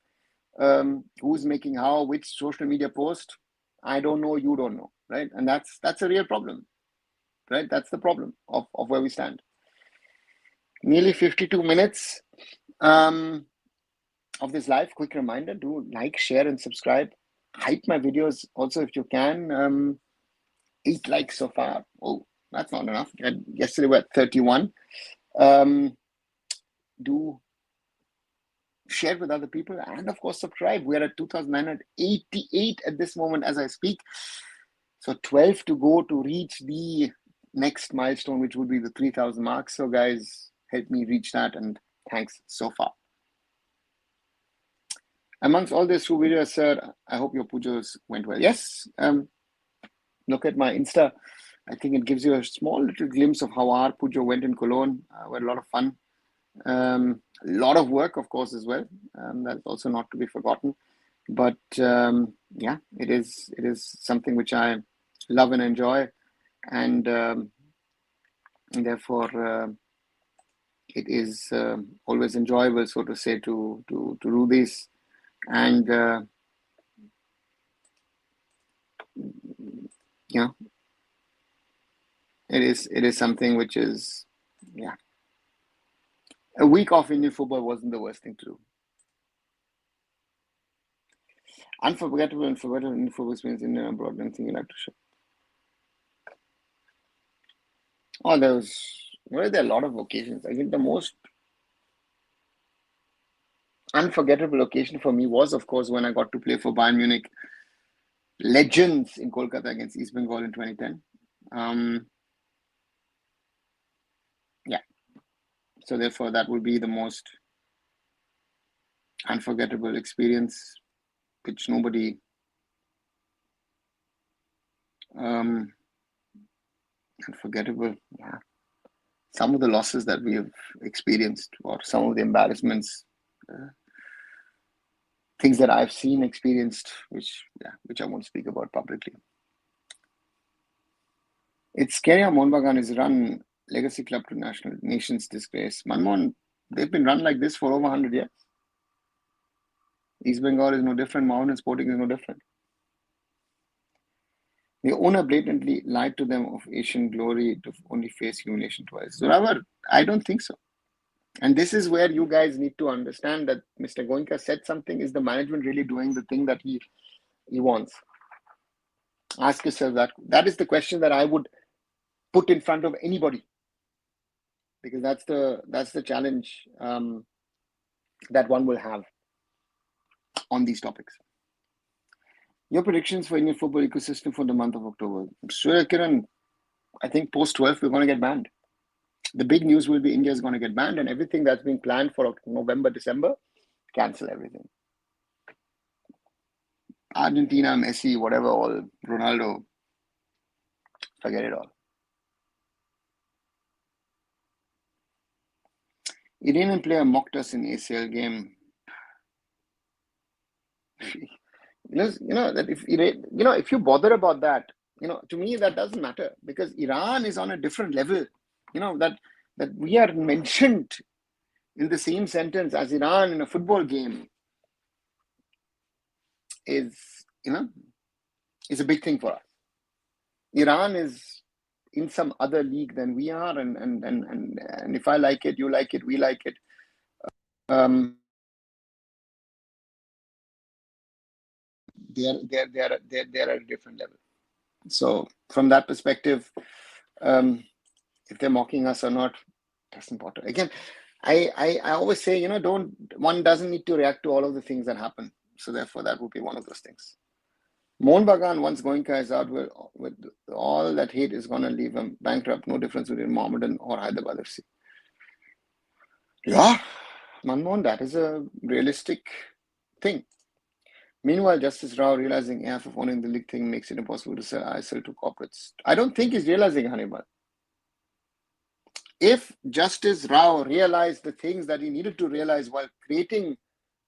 Who's making how, which social media post, I don't know, you don't know, right? And that's a real problem, right? That's the problem of where we stand. Nearly 52 minutes of this live. Quick reminder, do like, share, and subscribe. Hype my videos also if you can. 8 likes so far. Oh, that's not enough. Yesterday we were at 31. Do share with other people, and of course subscribe. We're at 2,988 at this moment as I speak, so 12 to go to reach the next milestone, which would be the 3,000 mark. So guys, help me reach that, and thanks so far. Amongst all these 2 videos, sir, I hope your pujas went well. Yes, look at my Insta. I think it gives you a small little glimpse of how our puja went in Cologne. We had a lot of fun. A lot of work, of course, as well. That's also not to be forgotten. But it is something which I love and enjoy, and therefore it is always enjoyable, so to say, to do this. And it is something which is a week off Indian football wasn't the worst thing to do. Unforgettable Indian football experience in India and abroad. Anything you'd like to share? Oh, there are a lot of occasions. I think the most unforgettable occasion for me was, of course, when I got to play for Bayern Munich legends in Kolkata against East Bengal in 2010. So therefore, that would be the most unforgettable experience, which nobody unforgettable. Yeah. Some of the losses that we have experienced, or some of the embarrassments, things that I've seen, experienced, which I won't speak about publicly. It's scary how Mohun Bagan is run, legacy club to nation's disgrace. Manmohan, they've been run like this for over 100 years. East Bengal is no different. Mountain Sporting is no different. The owner blatantly lied to them of Asian glory to only face humiliation twice. Zorawar, I don't think so. And this is where you guys need to understand that Mr. Goenka said something. Is the management really doing the thing that he wants? Ask yourself that. That is the question that I would put in front of anybody, because that's the challenge that one will have on these topics. Your predictions for Indian football ecosystem for the month of October. Surya Kiran, I think post 12 we're going to get banned. The big news will be India is going to get banned, and everything that's being planned for November, December, cancel everything. Argentina, Messi, whatever, all Ronaldo, forget it all. Iranian player mocked us in ACL game. That if you bother about that, to me that doesn't matter, because Iran is on a different level. That we are mentioned in the same sentence as Iran in a football game is a big thing for us. Iran is in some other league than we are, and if I like it, you like it, we like it. They're at a different level. So from that perspective, if they're mocking us or not, doesn't matter. Again, I always say, one doesn't need to react to all of the things that happen. So therefore, that would be one of those things. Mohun Bagan, once Goenka is out, with all that hate is going to leave him bankrupt. No difference between Mohammedan or Hyderabad FC. Yeah, Manmohan, that is a realistic thing. Meanwhile, Justice Rao realizing AIFF owning the league thing makes it impossible to sell ISL to corporates. I don't think he's realizing, Hannibal. If Justice Rao realized the things that he needed to realize while creating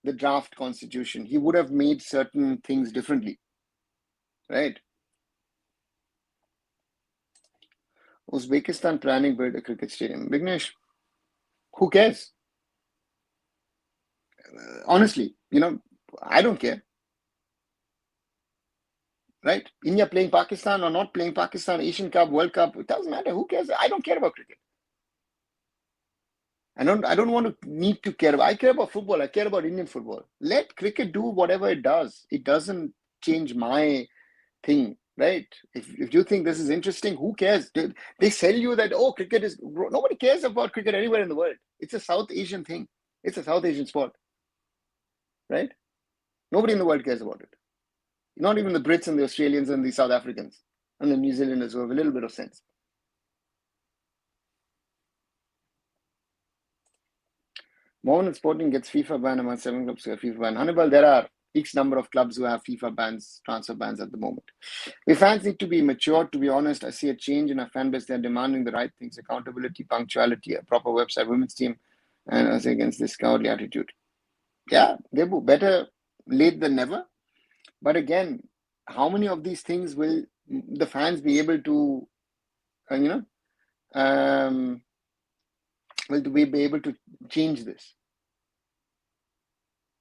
the draft constitution, he would have made certain things differently, right? Uzbekistan planning build a cricket stadium. Vignesh, who cares? Honestly, I don't care. Right? India playing Pakistan or not playing Pakistan, Asian Cup, World Cup, it doesn't matter. Who cares? I don't care about cricket. I don't want to need to care about. I care about football. I care about Indian football. Let cricket do whatever it does. It doesn't change my thing, right? If you think this is interesting, who cares? They sell you that, cricket is... Nobody cares about cricket anywhere in the world. It's a South Asian thing. It's a South Asian sport, right? Nobody in the world cares about it. Not even the Brits and the Australians and the South Africans and the New Zealanders who have a little bit of sense. Mohan Sporting gets FIFA ban among 7 clubs who have FIFA ban. Hannibal, there are X number of clubs who have FIFA bans, transfer bans at the moment. The fans need to be mature, to be honest. I see a change in our fan base. They're demanding the right things, accountability, punctuality, a proper website, women's team, and us against this cowardly attitude. Yeah, they will. Better late than never. But again, how many of these things will the fans be able to, will be able to change this?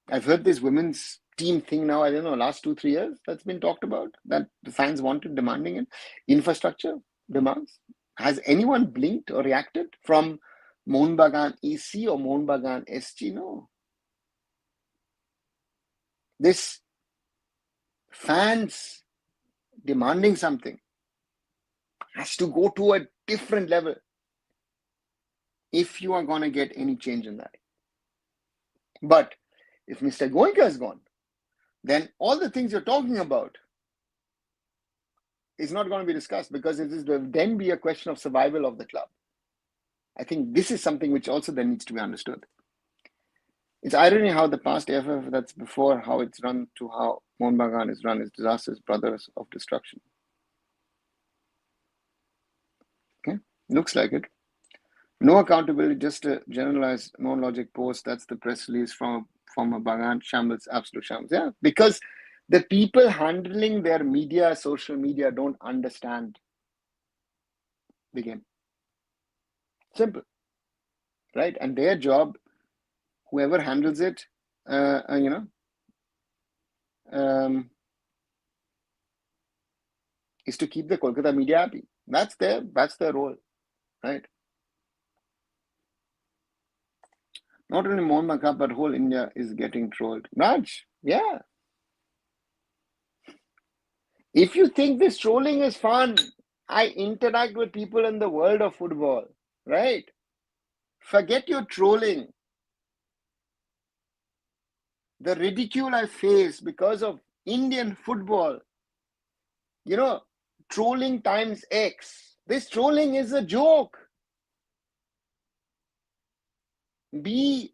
I've heard this women's team thing now, I don't know, last 2-3 years that's been talked about, that the fans wanted, demanding it. Infrastructure demands. Has anyone blinked or reacted from Mohun Bagan AC or Mohun Bagan SG? No. This fans demanding something has to go to a different level if you are going to get any change in that. But if Mr. Goenka is gone, then all the things you're talking about is not going to be discussed, because it is then be a question of survival of the club. I think this is something which also then needs to be understood. It's irony how the past AIFF, that's before how it's run, to how Mohun Bagan is run, is disastrous, brothers of destruction. Okay, looks like it. No accountability, just a generalized, no logic post. That's the press release from a Bagan shambles, absolute shambles. Yeah, because the people handling their media, social media, don't understand the game. Simple, right? And their job, whoever handles it, is to keep the Kolkata media happy. That's their role, right? Not only Mohun Bagan, but whole India is getting trolled. Raj, yeah. If you think this trolling is fun, I interact with people in the world of football, right? Forget your trolling. The ridicule I face because of Indian football, trolling times X. This trolling is a joke. Be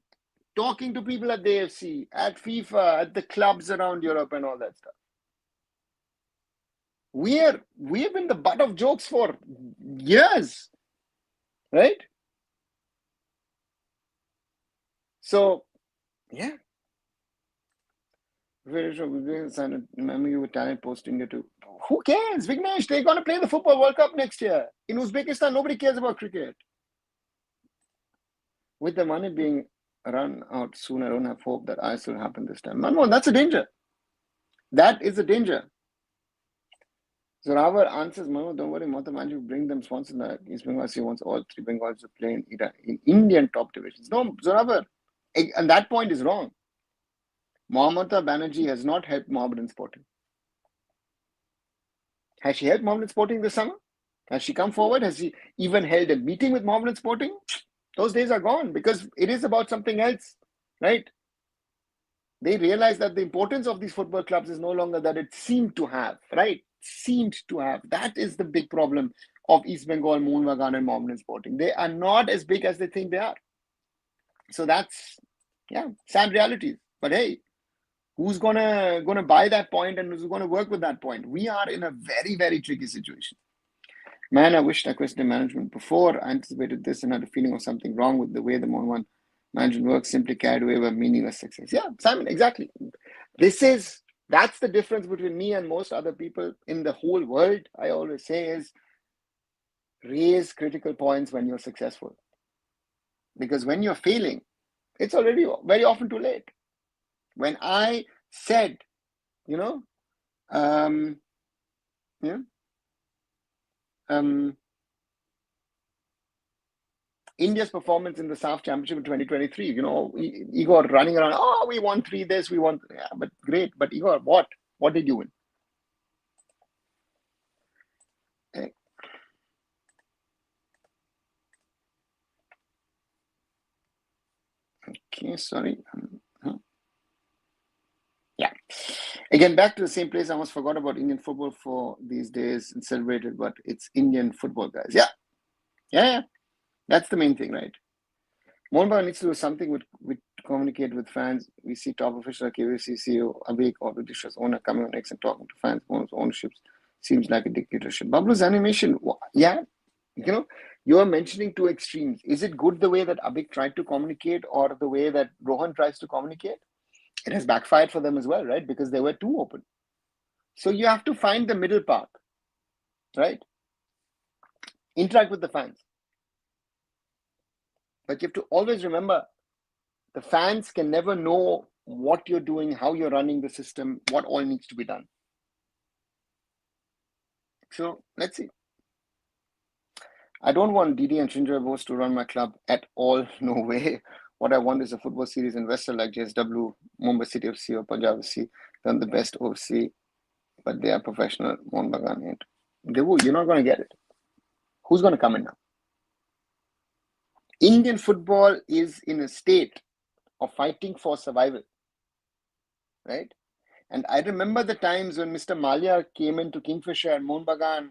talking to people at the AFC, at FIFA, at the clubs around Europe and all that stuff. We have been the butt of jokes for years, right? So, yeah. Remember you were talent posting it too. Who cares? Vignesh, they're going to play the Football World Cup next year. In Uzbekistan, nobody cares about cricket. With the money being run out soon, I don't have hope that ISL will happen this time. No, that's a danger. That is a danger. Zorawar answers, Mama, don't worry, Mata Manju, bring them sponsors. East Bengal FC wants all three Bengals to play in Indian top divisions. No, Zorawar, and that point is wrong. Mamata Banerjee has not helped Mohammedan Sporting. Has she helped Mohammedan Sporting this summer? Has she come forward? Has she even held a meeting with Mohammedan Sporting? Those days are gone because it is about something else, right? They realize that the importance of these football clubs is no longer that it seemed to have, right? Seemed to have. That is the big problem of East Bengal, Mohun Bagan, and Mohammedan Sporting. They are not as big as they think they are. So that's, yeah, sad realities. But hey, who's gonna buy that point and who's gonna work with that point? We are in a very, very tricky situation. Man, I wished I questioned management before. I anticipated this and had a feeling of something wrong with the way the Mohun management works, simply carried away by meaningless success. Yeah, Simon, exactly. That's the difference between me and most other people in the whole world. I always say is raise critical points when you're successful. Because when you're failing, it's already very often too late. When I said, India's performance in the SAF Championship in 2023, Igor running around, we won 3 this, we won, yeah, but great. But Igor, what? What did you win? Okay, sorry. Yeah. Again, back to the same place. I almost forgot about Indian football for these days and celebrated, but it's Indian football, guys. Yeah. That's the main thing, right? Mohun needs to do something with communicate with fans. We see top officials like KVC CEO Abhik or the Dishes owner coming on X and talking to fans. Ownerships seems like a dictatorship. Bablu's animation, yeah, you are mentioning two extremes. Is it good the way that Abhik tried to communicate or the way that Rohan tries to communicate? It has backfired for them as well, right? Because they were too open. So you have to find the middle path, right? Interact with the fans. But you have to always remember, the fans can never know what you're doing, how you're running the system, what all needs to be done. So let's see. I don't want Didi and Shinjay Bose to run my club at all. No way. What I want is a football series investor like JSW, Mumbai City FC or Punjab FC. They're the best OFC, but they are professional. Mohun Bagan ain't. You're not going to get it. Who's going to come in now? Indian football is in a state of fighting for survival, right? And I remember the times when Mr. Malia came into Kingfisher and Mohun Bagan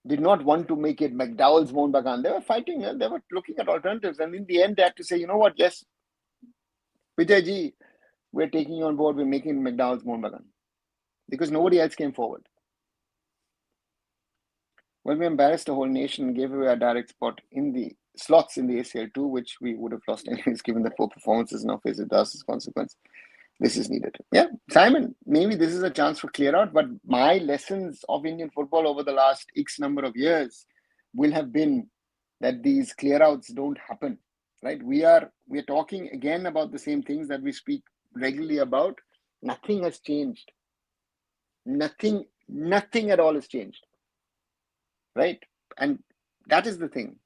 did not want to make it McDowell's Mohun Bagan. They were fighting, they were looking at alternatives. And in the end, they had to say, you know what, yes, Vijayji, we're taking you on board, we're making McDowell's Mohun Bagan. Because nobody else came forward. Well, we embarrassed the whole nation and gave away our direct spot in the slots in the ACL2, which we would have lost anyways, given the poor performances in our face of as a consequence. This is needed. Yeah, Simon, maybe this is a chance for clear out, but my lessons of Indian football over the last X number of years will have been that these clear outs don't happen, right? We're talking again about the same things that we speak regularly about. Nothing has changed. Nothing at all has changed, right? And that is the thing.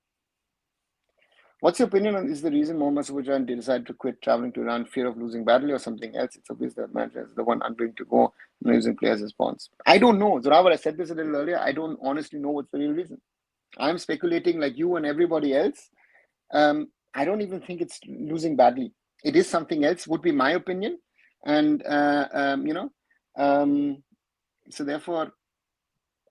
What's your opinion on is the reason Mohammad Subhajan decided to quit traveling to Iran, fear of losing badly or something else? It's obvious that manager is the one unwilling to go and using players as pawns. I don't know. Zorawar, I said this a little earlier. I don't honestly know what's the real reason. I'm speculating like you and everybody else. I don't even think it's losing badly. It is something else, would be my opinion. And, so therefore,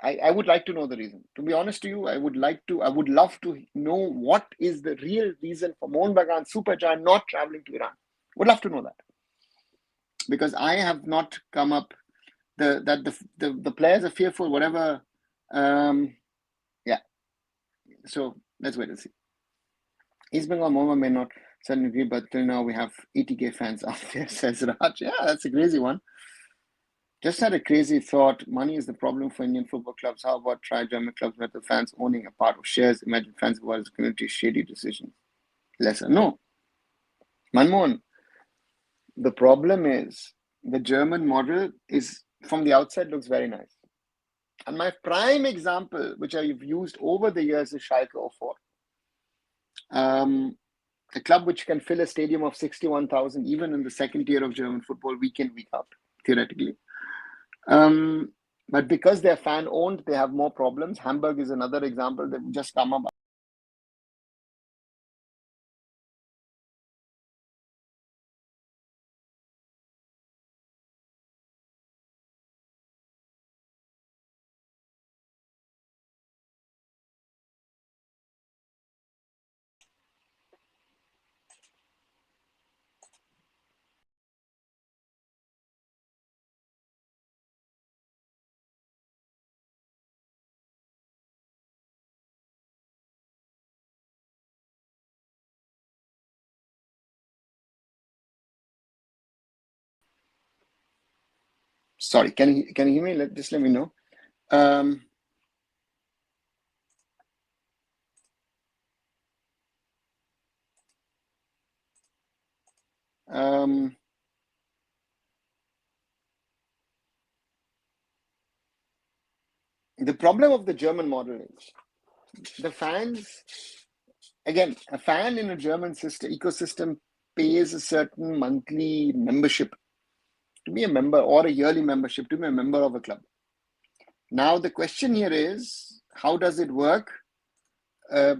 I would like to know the reason. To be honest to you, I would love to know what is the real reason for Mohun Bagan Super Giant not traveling to Iran. Would love to know that. Because I have not come up that the players are fearful, whatever. Yeah. So let's wait and see. East Bengal Mohun may not suddenly agree, but till now we have 80K fans out there, says Raj. Yeah, that's a crazy one. Just had a crazy thought. Money is the problem for Indian football clubs. How about try German clubs with the fans owning a part of shares? Imagine fans who the community shady decisions. Lesser. No. Manmohan, the problem is the German model is from the outside looks very nice. And my prime example, which I've used over the years, is Schalke 04. A club which can fill a stadium of 61,000, even in the second tier of German football, week in, week out, theoretically. But because they're fan-owned, they have more problems. Hamburg is another example that just come up. Sorry, can you hear me? Just let me know. The problem of the German model is the fans. Again, a fan in a German ecosystem pays a certain monthly membership to be a member, or a yearly membership to be a member of a club. Now, the question here is, how does it work?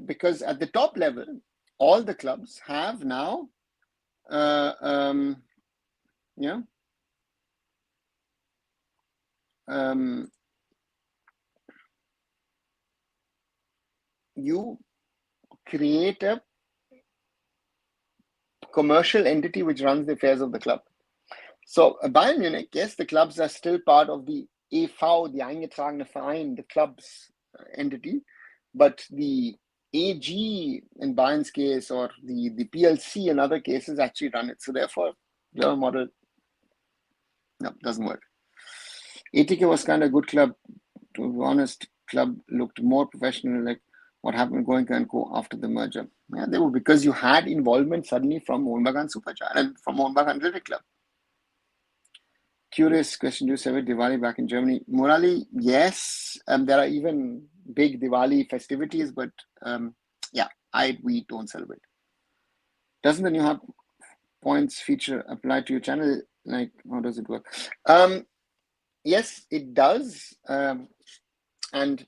Because at the top level, all the clubs have now, you create a commercial entity which runs the affairs of the club. So Bayern Munich, yes, the clubs are still part of the EV, the eingetragene Verein, the club's entity, but the AG in Bayern's case, or the PLC in other cases, actually run it. So therefore, the model, no, doesn't work. ATK was kind of a good club. To be honest, club looked more professional, like what happened going and go after the merger. Yeah, they were, because you had involvement suddenly from Mohnbagan Supergiant and from Mohnbagan Athletic Club. Curious question, do you celebrate Diwali back in Germany? Murali, yes. There are even big Diwali festivities, but we don't celebrate. Doesn't the new hub points feature apply to your channel? Like, how does it work? Yes, it does. And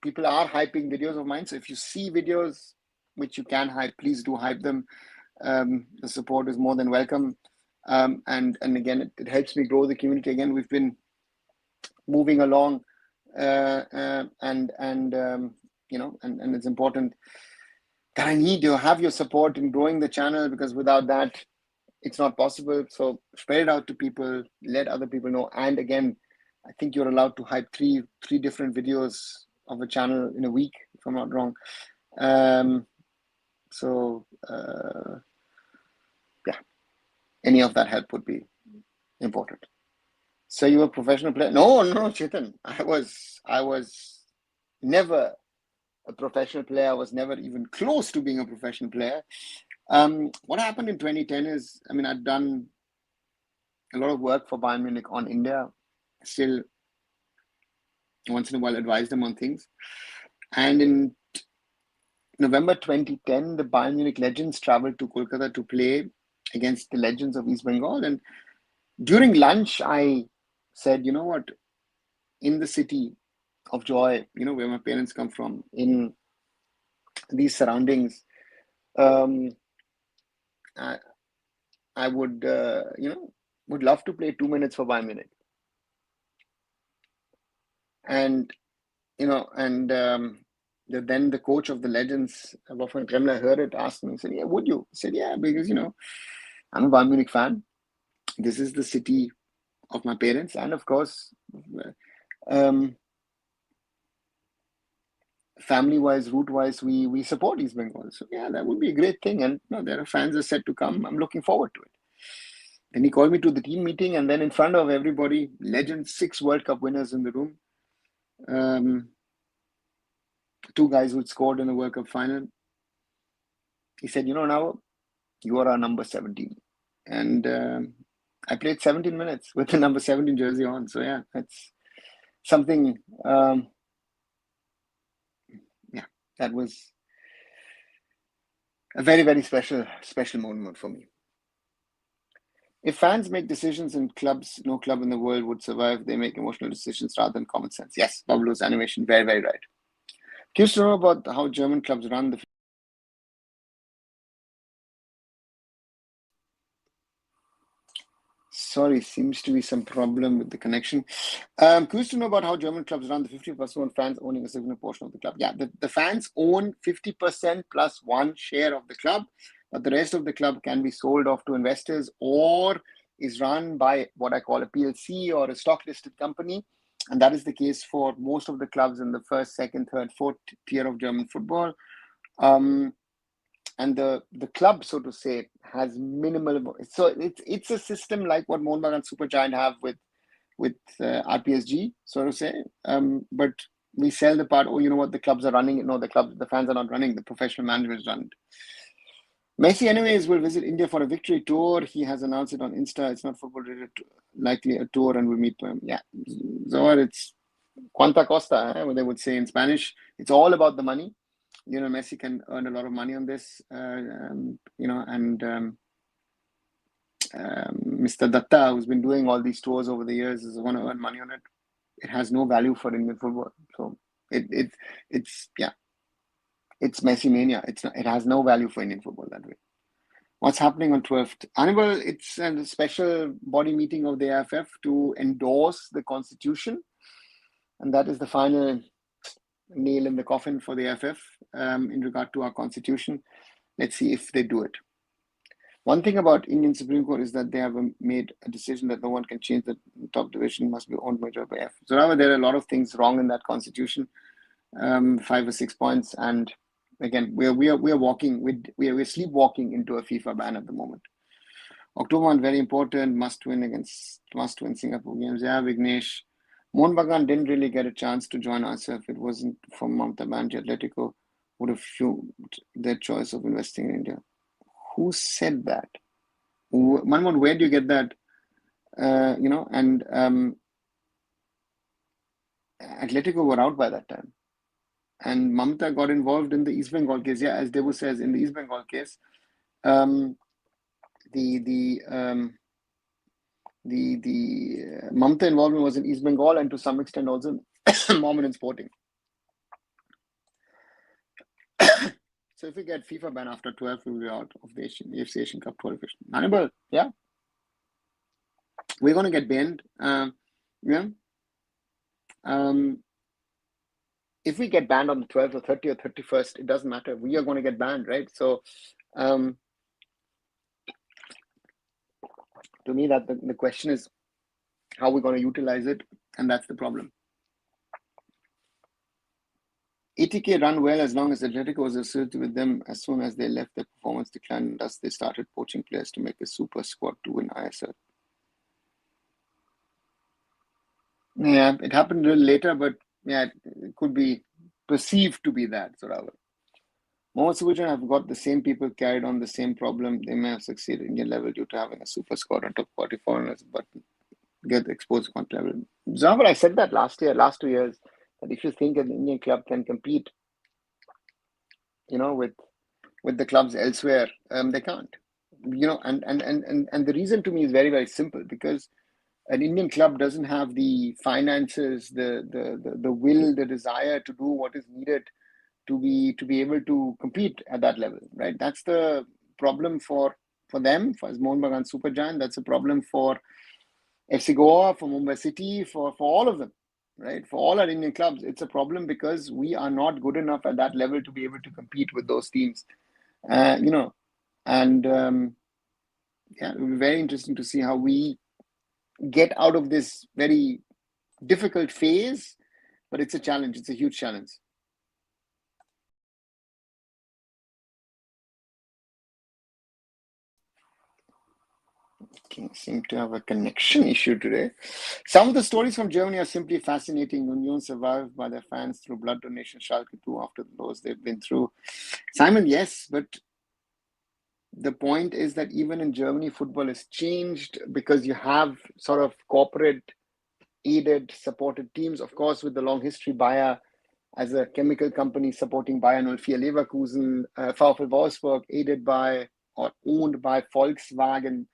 people are hyping videos of mine. So if you see videos which you can hype, please do hype them. The support is more than welcome. And again, it helps me grow the community. Again, we've been moving along, and it's important that I need to have your support in growing the channel, because without that, it's not possible. So spread it out to people, let other people know. And again, I think you're allowed to hype three different videos of a channel in a week, if I'm not wrong. Any of that help would be important. So you were a professional player? No, Chetan. I was never a professional player. I was never even close to being a professional player. What happened in 2010 is, I'd done a lot of work for Bayern Munich on India. Still, once in a while, advise them on things. And in November 2010, the Bayern Munich legends traveled to Kolkata to play against the legends of East Bengal. And during lunch, I said, you know what, in the city of joy, where my parents come from, in these surroundings, I would, would love to play 2 minutes for Bayern Munich. And, then the coach of the legends, Wolfgang Kremler, heard it, asked me, said, yeah, would you? I said, yeah, because, I'm a Bayern Munich fan. This is the city of my parents. And of course, family-wise, root-wise, we support East Bengal. So yeah, that would be a great thing. And there are fans are set to come. I'm looking forward to it. Then he called me to the team meeting, and then in front of everybody, legends, 6 World Cup winners in the room. 2 guys who scored in the World Cup final. He said, now you are our number 17. And I played 17 minutes with the number 17 jersey on. So yeah, something, yeah, that was a very, very special moment for me. If fans make decisions in clubs, no club in the world would survive. They make emotional decisions rather than common sense. Yes, Pablo's animation, very, very right. Curious to know about how German clubs run the. Sorry, seems to be some problem with the connection. Curious to know about how German clubs run the 50% fans owning a significant portion of the club. Yeah, the fans own 50% plus one share of the club, but the rest of the club can be sold off to investors or is run by what I call a PLC or a stock listed company. And that is the case for most of the clubs in the first, second, third, fourth tier of German football. And the club, so to say, has minimal. So it's a system like what Mohnbagan Supergiant have with RPSG, so to say. But we sell the part. Oh, you know what? The clubs are running it. No, the fans are not running. The professional management is running. Messi, anyways, will visit India for a victory tour. He has announced it on Insta. It's not football related, likely a tour, and we'll meet him. Yeah, so it's Quanta Costa, what they would say in Spanish. It's all about the money. Messi can earn a lot of money on this, and Mr. Datta, who's been doing all these tours over the years, is going to earn money on it. It has no value for Indian football, so it's Messi mania. It has no value for Indian football that way. What's happening on 12th? Annabelle, it's a special body meeting of the AIFF to endorse the constitution, and that is the final nail in the coffin for the AIFF in regard to our constitution. Let's see if they do it. One thing about Indian Supreme Court is that they have made a decision that no one can change. The top division must be owned by AIFF. So now there are a lot of things wrong in that constitution, 5 or 6 points, and again we are sleepwalking into a FIFA ban at the moment. October 1, very important, must win Singapore games. Yeah, Vignesh. Mohnbagan didn't really get a chance to join us. If it wasn't for Mamta Banerjee, Atletico would have fueled their choice of investing in India. Who said that? Manmohan, where do you get that? Atletico were out by that time. And Mamta got involved in the East Bengal case. Yeah, as Debu says, in the East Bengal case, the Mamta involvement was in East Bengal and to some extent also Mohammedan Sporting. So if we get FIFA ban after 12, we will be out of the AFC Asian Cup qualification. Hannibal, yeah, we're going to get banned. If we get banned on the 12th or 30th or 31st, it doesn't matter. We are going to get banned, right? So to me, that the question is how we're going to utilize it, and that's the problem. ATK run well as long as Atletico was associated with them. As soon as they left, their performance declined, and thus they started poaching players to make a super squad to win ISL. Yeah, it happened a little later, but yeah, it could be perceived to be that. Mohammad Subujan have got the same people carried on the same problem. They may have succeeded at Indian level due to having a super squad on top 40 foreigners, but get exposed on level. Example, I said that last 2 years, that if you think an Indian club can compete, with the clubs elsewhere, they can't. And the reason to me is very, very simple, because an Indian club doesn't have the finances, the will, the desire to do what is needed to be able to compete at that level, right? That's the problem for them, for Mohnbagan Supergiant. That's a problem for FC Goa, for Mumbai City, for all of them, right? For all our Indian clubs, it's a problem because we are not good enough at that level to be able to compete with those teams, and yeah, it will be very interesting to see how we get out of this very difficult phase, but it's a challenge. It's a huge challenge. Okay, seem to have a connection issue today. Some of the stories from Germany are simply fascinating. Union survived by their fans through blood donation, Schalke 2 after the lows they've been through. Simon, yes, but the point is that even in Germany, football has changed because you have sort of corporate aided, supported teams, of course, with the long history. Bayer as a chemical company supporting Bayer 04 Leverkusen, VfL Wolfsburg, aided by or owned by Volkswagen.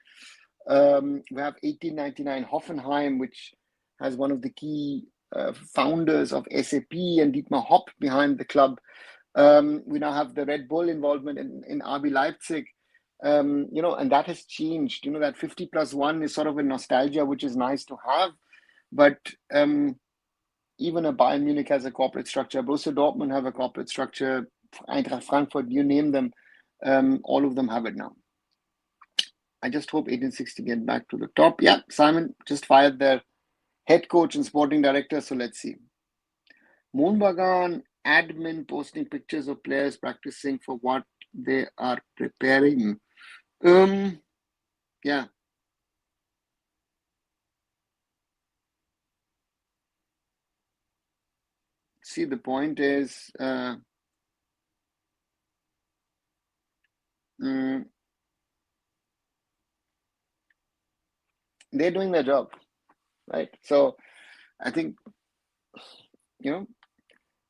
We have 1899 Hoffenheim, which has one of the key founders of SAP and Dietmar Hopp behind the club. We now have the Red Bull involvement in RB Leipzig. And that has changed. That 50+1 is sort of a nostalgia, which is nice to have. But even a Bayern Munich has a corporate structure. Borussia Dortmund have a corporate structure. Eintracht Frankfurt, you name them, all of them have it now. I just hope 1860 get back to the top. Yeah, Simon just fired their head coach and sporting director, so let's see. Mohn Bagan admin posting pictures of players practicing for what they are preparing. Yeah. See, the point is, they're doing their job, right? So I think,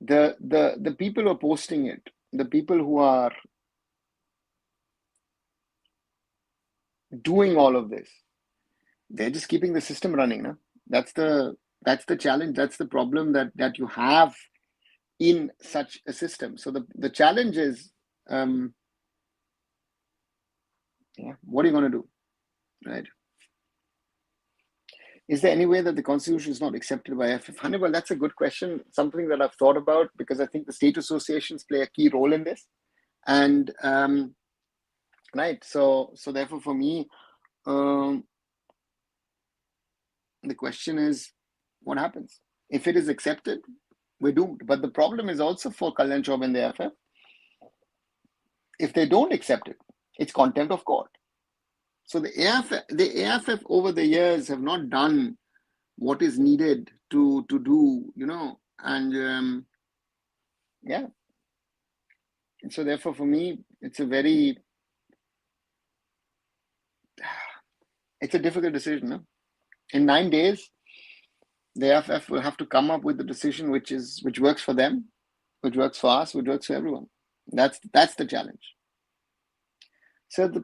the people who are posting it, the people who are doing all of this, they're just keeping the system running. No? That's the challenge. That's the problem that you have in such a system. So the challenge is, what are you going to do, right? Is there any way that the constitution is not accepted by AIFF? Hannibal, that's a good question. Something that I've thought about, because I think the state associations play a key role in this. And right, so therefore for me, the question is, what happens? If it is accepted, we're doomed. But the problem is also for Kalyan Chaub and the AIFF. If they don't accept it, it's contempt of court. So the AIFF over the years have not done what is needed to do, and yeah. And so therefore for me, it's a difficult decision. No? In 9 days, the AIFF will have to come up with a decision which works for them, which works for us, which works for everyone. That's the challenge. So the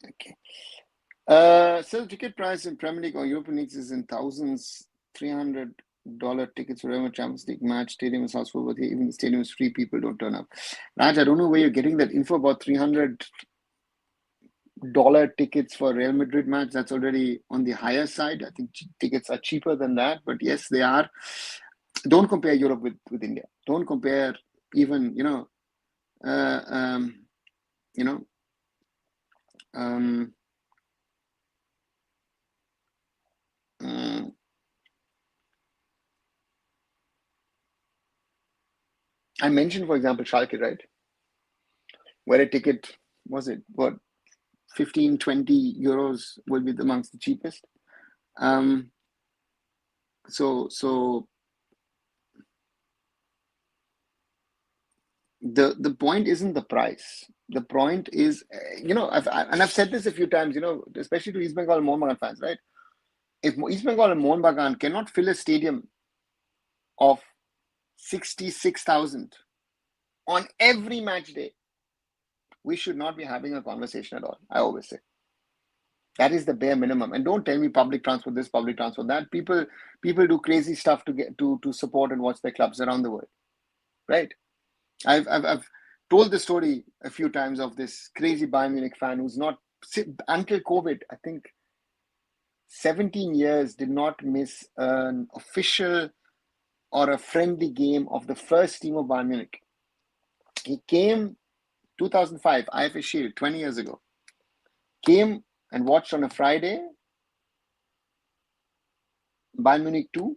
okay. So the ticket price in Premier League or European leagues is in thousands. $300 tickets for every Champions League match. Stadium is houseful, but even the stadium is free. People don't turn up. Raj, I don't know where you're getting that info about $300 tickets for Real Madrid match. That's already on the higher side. I think tickets are cheaper than that, but yes, they are. Don't compare Europe with India. Don't compare even, I mentioned, for example, Schalke, right? Where a ticket, was it, what, 15, 20 euros will be amongst the cheapest. So the point isn't the price. The point is, I've said this a few times, especially to East Bengal and Mohun Bagan fans, right? If East Bengal and Mohun Bagan cannot fill a stadium of 66,000 on every match day, we should not be having a conversation at all. I always say that is the bare minimum. And don't tell me public transport this, public transport that. People do crazy stuff to get to support and watch their clubs around the world, right? I've told the story a few times of this crazy Bayern Munich fan who's not, until COVID, I think 17 years, did not miss an official or a friendly game of the first team of Bayern Munich. He came 2005, IFF Shield, 20 years ago. Came and watched on a Friday, Bayern Munich 2,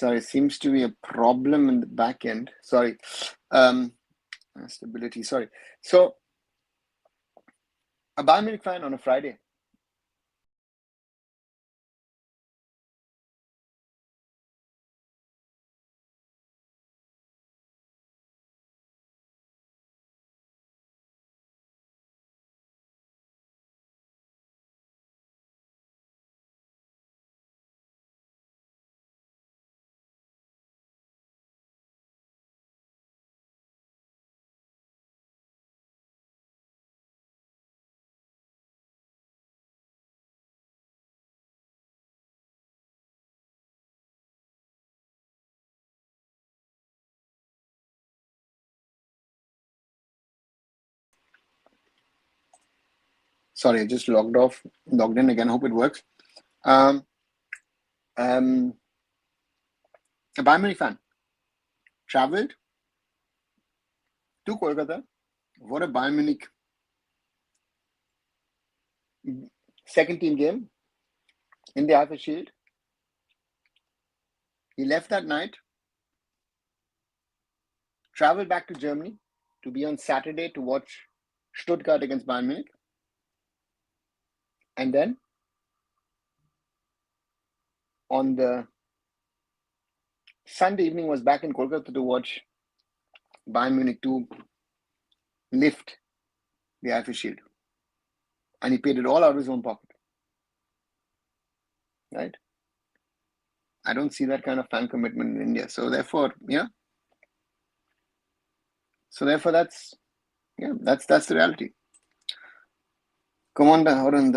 Sorry, seems to be a problem in the back end. Sorry. Stability, sorry. So, a Bayern Munich fan on a Friday. Sorry, I just logged in again. Hope it works. A Bayern Munich fan traveled to Kolkata for a Bayern Munich second team game in the AIFF Shield. He left that night, traveled back to Germany to be on Saturday to watch Stuttgart against Bayern Munich. And then on the Sunday evening was back in Kolkata to watch Bayern Munich to lift the AIFF Shield. And he paid it all out of his own pocket. Right? I don't see that kind of fan commitment in India. So therefore, that's the reality. Commander Mohun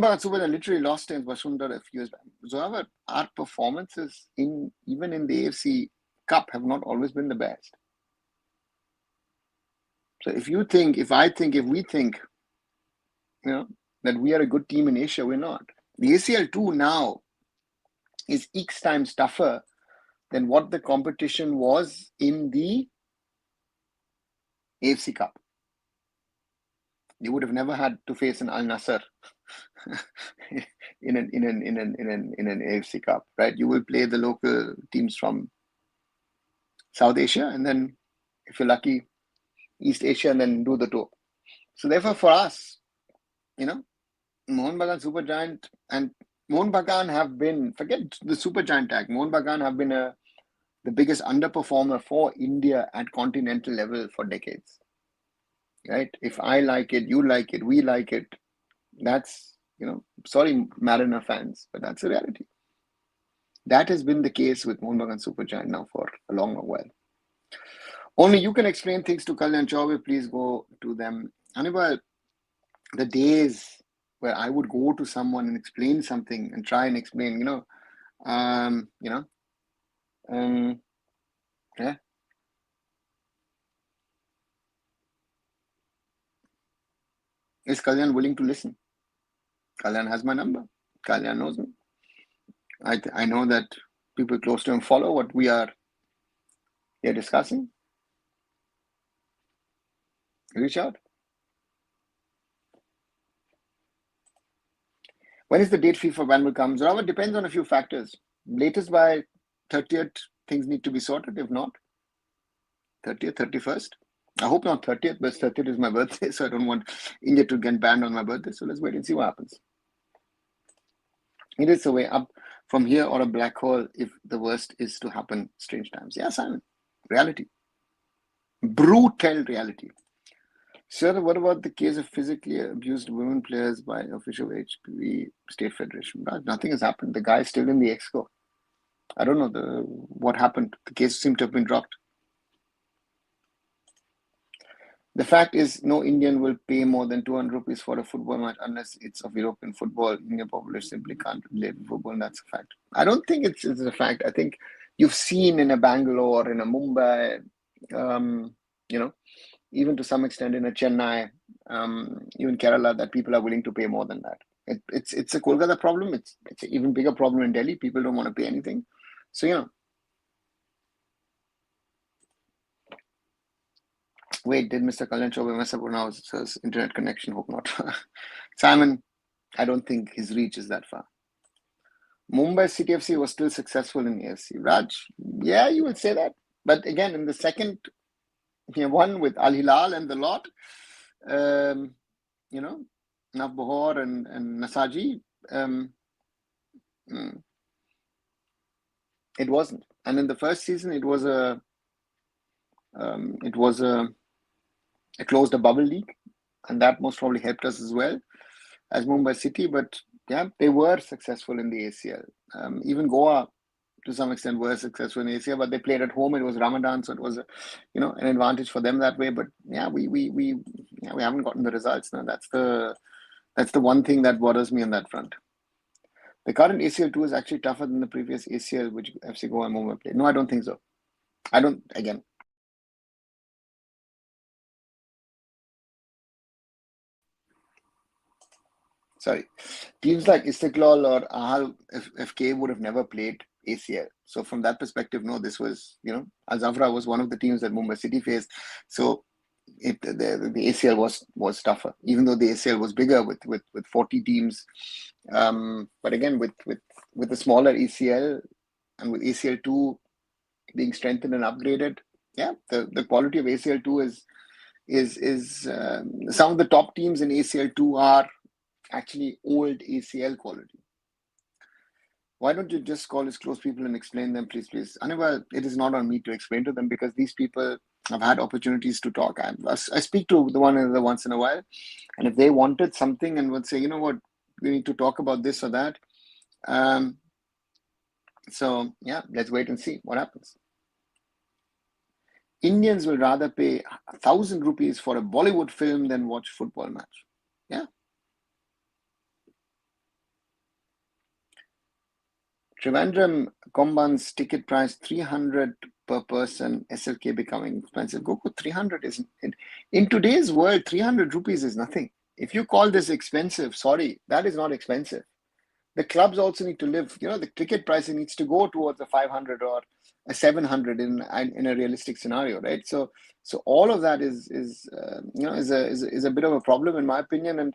Bagan Super literally lost against Bashundar a few years back. So however, our performances even in the AFC Cup have not always been the best. So if we think, that we are a good team in Asia, we're not. The ACL2 now is X times tougher than what the competition was in the AFC Cup. You would have never had to face an Al Nassr in an AFC Cup, right? You will play the local teams from South Asia, and then if you're lucky, East Asia, and then do the tour. So therefore, for us, Mohun Bagan Supergiant and Mohun Bagan have been, forget the Supergiant tag, Mohun Bagan have been the biggest underperformer for India at continental level for decades. Right? If I like it, you like it, we like it, that's, sorry, Mariner fans, but that's the reality. That has been the case with Mohun Bagan Supergiant now for a long while. Only you can explain things to Kalyan Chaube. Please go to them. Hannibal, the days where I would go to someone and explain something and try and explain, yeah. Is Kalyan willing to listen? Kalyan has my number. Kalyan knows me. I know that people close to him follow what we are here discussing. Reach out. When is the date FIFA ban will come? Zorawa, depends on a few factors. Latest by 30th, things need to be sorted. If not, 30th, 31st. I hope not 30th, but 30th is my birthday, so I don't want India to get banned on my birthday. So let's wait and see what happens. It is a way up from here or a black hole if the worst is to happen. Strange times. Yeah, Simon. Reality. Brutal reality. Sir, what about the case of physically abused women players by official HPV State Federation? Nothing has happened. The guy is still in the exco. I don't know what happened. The case seemed to have been dropped. The fact is, no Indian will pay more than 200 rupees for a football match unless it's of European football. Indian population simply can't relate to football, and that's a fact. I don't think it's a fact. I think you've seen in a Bangalore, in a Mumbai, even to some extent in a Chennai, even Kerala, that people are willing to pay more than that. It's a Kolkata problem. It's an even bigger problem in Delhi. People don't want to pay anything. So, wait, did Mr. Kalyan Chaube mess up now? His internet connection? Hope not. Simon, I don't think his reach is that far. Mumbai City FC was still successful in AFC. Raj, yeah, you would say that. But again, in the second one with Al Hilal and the lot, um, you know, Navbahor and Nasaji, mm, it wasn't. And in the first season, it was a closed a bubble league, and that most probably helped us as well as Mumbai City. But yeah, they were successful in the ACL. Even Goa, to some extent, were successful in ACL, but they played at home. It was Ramadan, so it was, an advantage for them that way. But yeah, we haven't gotten the results. Now that's the one thing that bothers me on that front. The current ACL 2 is actually tougher than the previous ACL, which FC Goa and Mumbai played. No, I don't think so. I don't. Again, sorry, teams like Istiklal or Ahal FK would have never played ACL. So from that perspective, no, this was, Al Zafra was one of the teams that Mumbai City faced. So the ACL was tougher, even though the ACL was bigger with 40 teams. But again, with the smaller ACL and with ACL 2 being strengthened and upgraded, yeah, the quality of ACL 2 is some of the top teams in ACL 2 are actually old ACL quality. Why don't you just call his close people and explain them, please? Anyway, it is not on me to explain to them because these people have had opportunities to talk. I speak to the one another once in a while, and if they wanted something and would say, you know what, we need to talk about this or that. So yeah, let's wait and see what happens. Indians will rather pay 1,000 rupees for a Bollywood film than watch football match. Yeah. Trivandrum Komban's ticket price 300 per person, SLK becoming expensive. Goku, 300 is in today's world, 300 rupees is nothing. If you call this expensive, sorry, that is not expensive. The clubs also need to live. The ticket pricing needs to go towards a 500 or a 700 in a realistic scenario, right? So all of that is a bit of a problem in my opinion.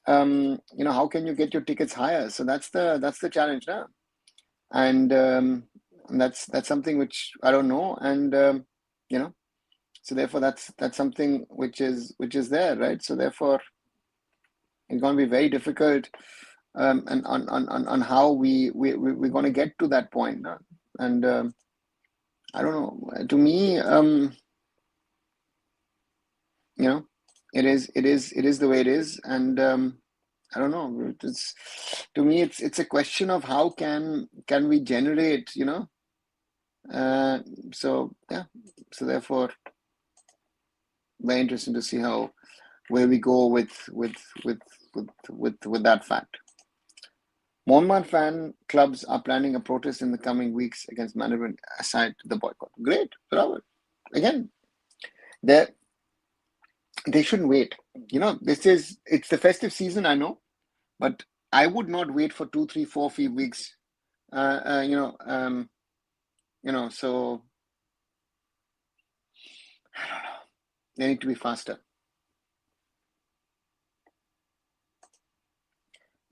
And how can you get your tickets higher? So that's the challenge now. And that's something which I don't know, and so therefore that's something which is there, right? So therefore it's going to be very difficult, and on how we're going to get to that point, and I don't know. To me, it is the way it is, and I don't know. To me, it's a question of how can we generate, so yeah. So therefore, very interesting to see where we go with that fact. Monmouth fan clubs are planning a protest in the coming weeks against management aside the boycott. Great, bravo. Again, they shouldn't wait. It's the festive season, I know, but I would not wait for 2, 3, 4, 5 weeks. So I don't know. They need to be faster.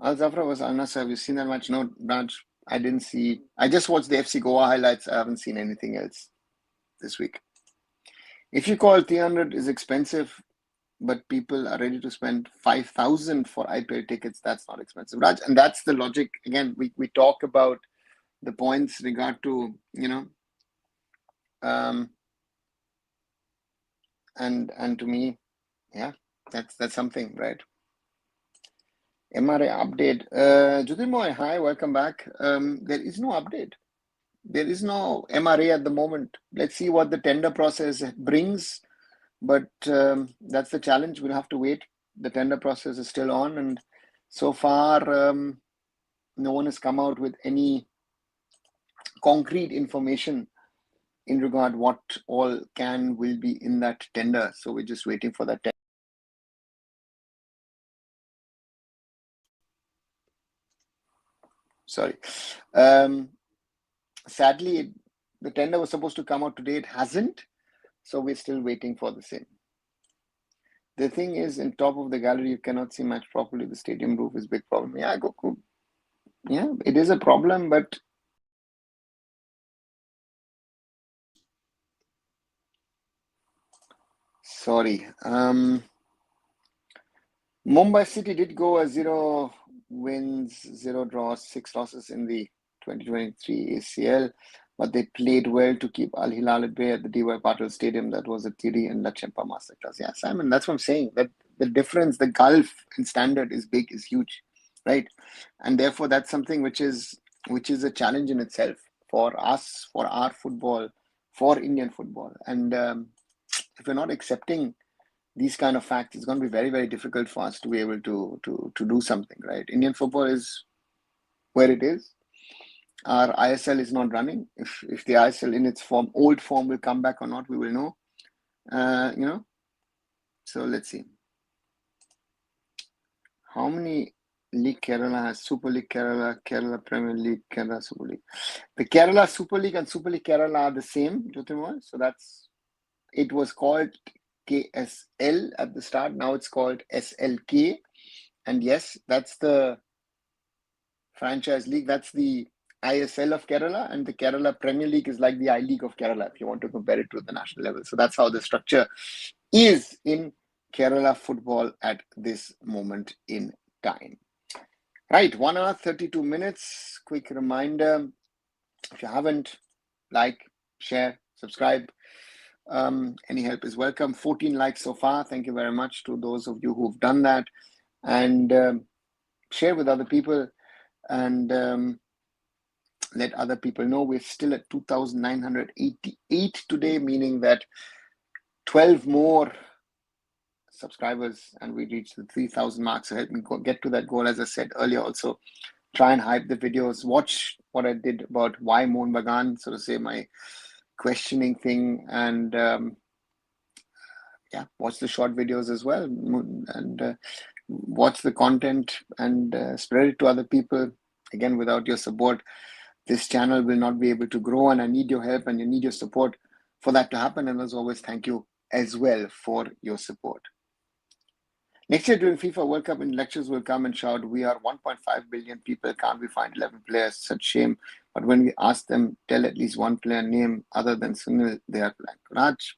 Al Zafra was Al Nassr. Have you seen that match? No, Raj, I didn't see. I just watched the FC Goa highlights. I haven't seen anything else this week. If you call 300 is expensive, but people are ready to spend 5,000 for IPL tickets, that's not expensive, Raj. And that's the logic. Again, we talk about the points regard to, and to me, yeah, that's something, right? MRA update. Jyotirmoy, hi, welcome back. There is no update. There is no MRA at the moment. Let's see what the tender process brings. But that's the challenge. We'll have to wait. The tender process is still on. And so far, no one has come out with any concrete information in regard what all will be in that tender. So we're just waiting for that tender. Sorry. Sadly, the tender was supposed to come out today. It hasn't. So we're still waiting for the same. The thing is, in top of the gallery, you cannot see match properly. The stadium roof is big problem. Yeah, Goku. Yeah, it is a problem, but sorry. Mumbai City did go a 0 wins, 0 draws, 6 losses in the 2023 ACL, but they played well to keep Al Hilal at bay at the DY Patil Stadium. That was a Tiri and Lachempa masterclass. Yeah, Simon, that's what I'm saying. That the difference, the gulf in standard is big, is huge, right? And therefore, that's something which is a challenge in itself for us, for our football, for Indian football. And if we're not accepting these kind of facts, it's going to be very, very difficult for us to be able to do something, right? Indian football is where it is. Our ISL is not running. If the ISL in its old form will come back or not, we will know. So let's see. How many league Kerala has? Super League Kerala, Kerala Premier League, Kerala Super League. The Kerala Super League and Super League Kerala are the same, Jyotirmoy. So it was called KSL at the start. Now it's called SLK. And yes, that's the franchise league. That's the ISL of Kerala, and the Kerala Premier League is like the I League of Kerala, if you want to compare it to the national level. So that's how the structure is in Kerala football at this moment in time. Right, 1 hour, 32 minutes. Quick reminder, if you haven't, like, share, subscribe. Any help is welcome. 14 likes so far. Thank you very much to those of you who've done that. And share with other people, and let other people know. We're still at 2,988 today, meaning that 12 more subscribers and we reach the 3,000 mark. So help me get to that goal. As I said earlier, also try and hype the videos. Watch what I did about why Mohun Bagan, so to say, my questioning thing, and watch the short videos as well, and watch the content and spread it to other people. Again, without your support, this channel will not be able to grow, and I need your help and you need your support for that to happen. And as always, thank you as well for your support. Next year during FIFA World Cup, lectures will come and shout, we are 1.5 billion people, can't we find 11 players? Such shame. But when we ask them, tell at least one player name other than Sunil, they are blank. Raj,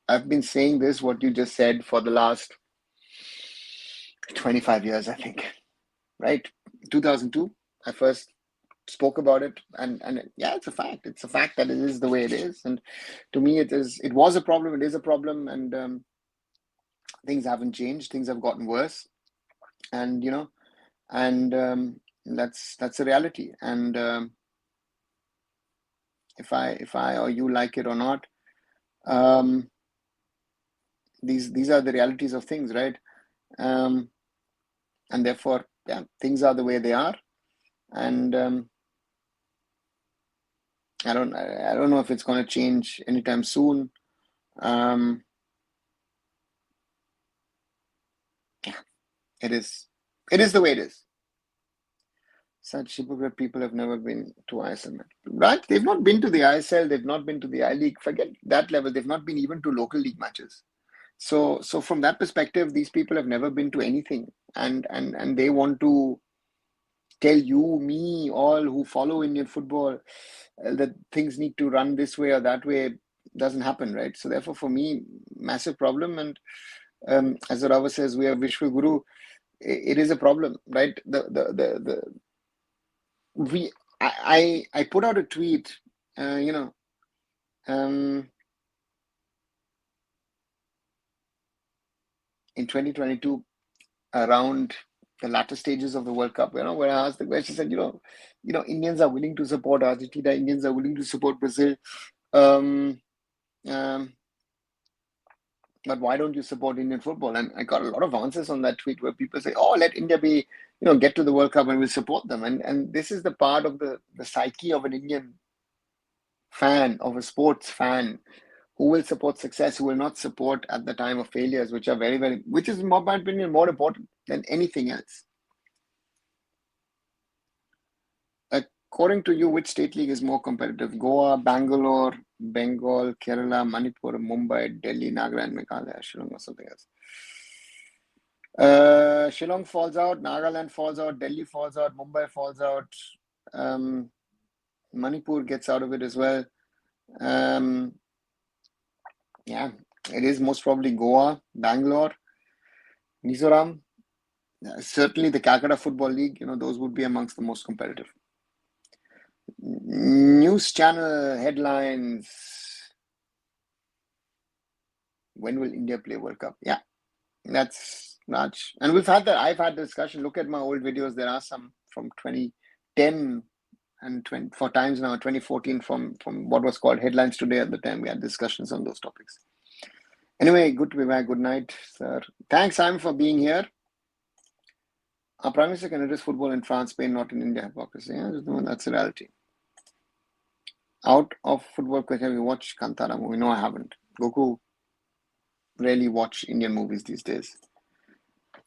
I've been saying this, what you just said, for the last 25 years, I think, right? 2002, I first spoke about it, and yeah, it's a fact. It's a fact that it is the way it is, and to me, it was a problem. It is a problem, and things haven't changed. Things have gotten worse, and that's a reality. And if I or you like it or not, these are the realities of things, right? And therefore, yeah, things are the way they are, and I don't know if it's going to change anytime soon. It is the way it is. Such hypocrite people have never been to ISL, right? They've not been to the ISL. They've not been to the I League. Forget that level. They've not been even to local league matches. So from that perspective, these people have never been to anything, and they want to tell you, me, all who follow Indian football, that things need to run this way or that way. Doesn't happen, right? So therefore, for me, massive problem. And as Rava says, we are Vishwa Guru. It is a problem, right? I put out a tweet, in 2022, around the latter stages of the World Cup, where I asked the question, said, Indians are willing to support Argentina, Indians are willing to support Brazil, but why don't you support Indian football? And I got a lot of answers on that tweet where people say, oh, let India be, get to the World Cup and we'll support them. And this is the part of the psyche of an Indian fan, of a sports fan, who will support success, who will not support at the time of failures, which are very, very, which is, in my opinion, more important than anything else. According to you, which state league is more competitive? Goa, Bangalore, Bengal, Kerala, Manipur, Mumbai, Delhi, Naga, and Meghalaya, Shillong, or something else? Shillong falls out, Nagaland falls out, Delhi falls out, Mumbai falls out, Manipur gets out of it as well. Yeah, it is most probably Goa, Bangalore, Mizoram. Certainly the Calcutta Football League, those would be amongst the most competitive. News channel headlines. When will India play World Cup? Yeah, that's Raj. And I've had the discussion. Look at my old videos. There are some from 2010 and 4 times now, 2014 from what was called Headlines Today at the time. We had discussions on those topics. Anyway, good to be back. Good night, sir. Thanks, Simon, for being here. Our Prime Minister can address football in France, Spain, not in India. Hypocrisy. Yeah, that's a reality. Out of football question, have you watched Kantara movie? No, I haven't. Goku rarely watch Indian movies these days.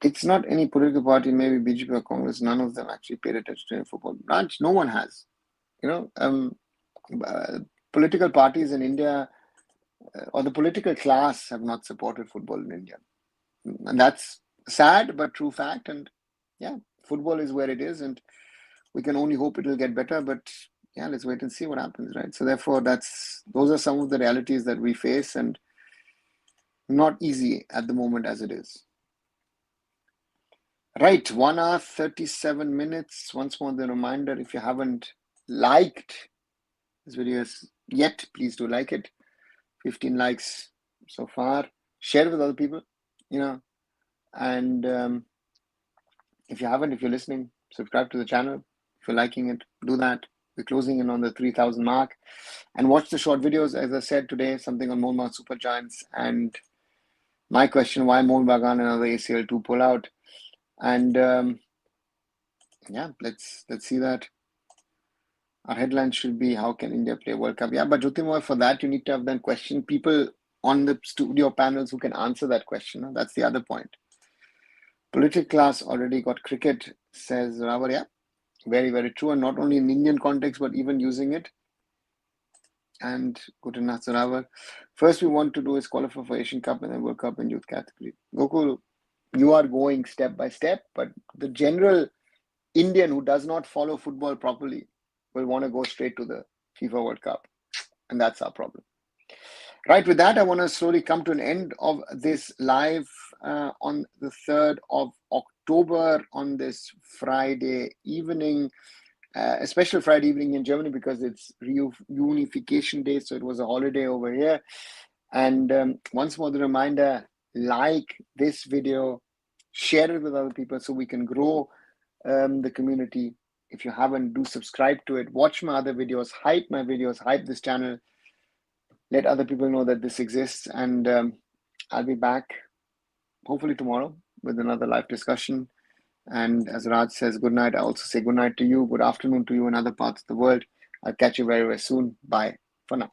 It's not any political party, maybe BJP or Congress. None of them actually paid attention to football. Raj, no one has. Political parties in India or the political class have not supported football in India. And that's sad, but true fact. And yeah, football is where it is. And we can only hope it'll get better. But yeah, let's wait and see what happens, right? So therefore, those are some of the realities that we face, and not easy at the moment as it is. Right, 1 hour, 37 minutes. Once more, the reminder, if you haven't liked this video yet, please do like it. 15 likes so far. Share it with other people, and if you're listening, subscribe to the channel. If you're liking it, do that. We're closing in on the 3,000 mark. And watch the short videos, as I said today, something on Mohun Super Giants, and my question, why Mohun Bagan and other ACL2 pull out. And yeah, let's see that. Our headline should be, how can India play World Cup? Yeah, but Jyotirmoy, for that, you need to have then question people on the studio panels who can answer that question. That's the other point. Political class already got cricket, says Ravar. Yeah, very, very true. And not only in Indian context, but even using it. And good enough, Ravar. First, we want to do is qualify for Asian Cup and then World Cup in youth category. Gokul, you are going step by step, but the general Indian who does not follow football properly will want to go straight to the FIFA World Cup. And that's our problem. Right, with that, I want to slowly come to an end of this live on the 3rd of October on this Friday evening, a special Friday evening in Germany because it's Reunification Day, so it was a holiday over here. And once more, the reminder, like this video, share it with other people so we can grow the community. If you haven't, do subscribe to it. Watch my other videos, hype my videos, hype this channel. Let other people know that this exists. And I'll be back hopefully tomorrow with another live discussion. And as Raj says, good night. I also say good night to you. Good afternoon to you in other parts of the world. I'll catch you very, very soon. Bye for now.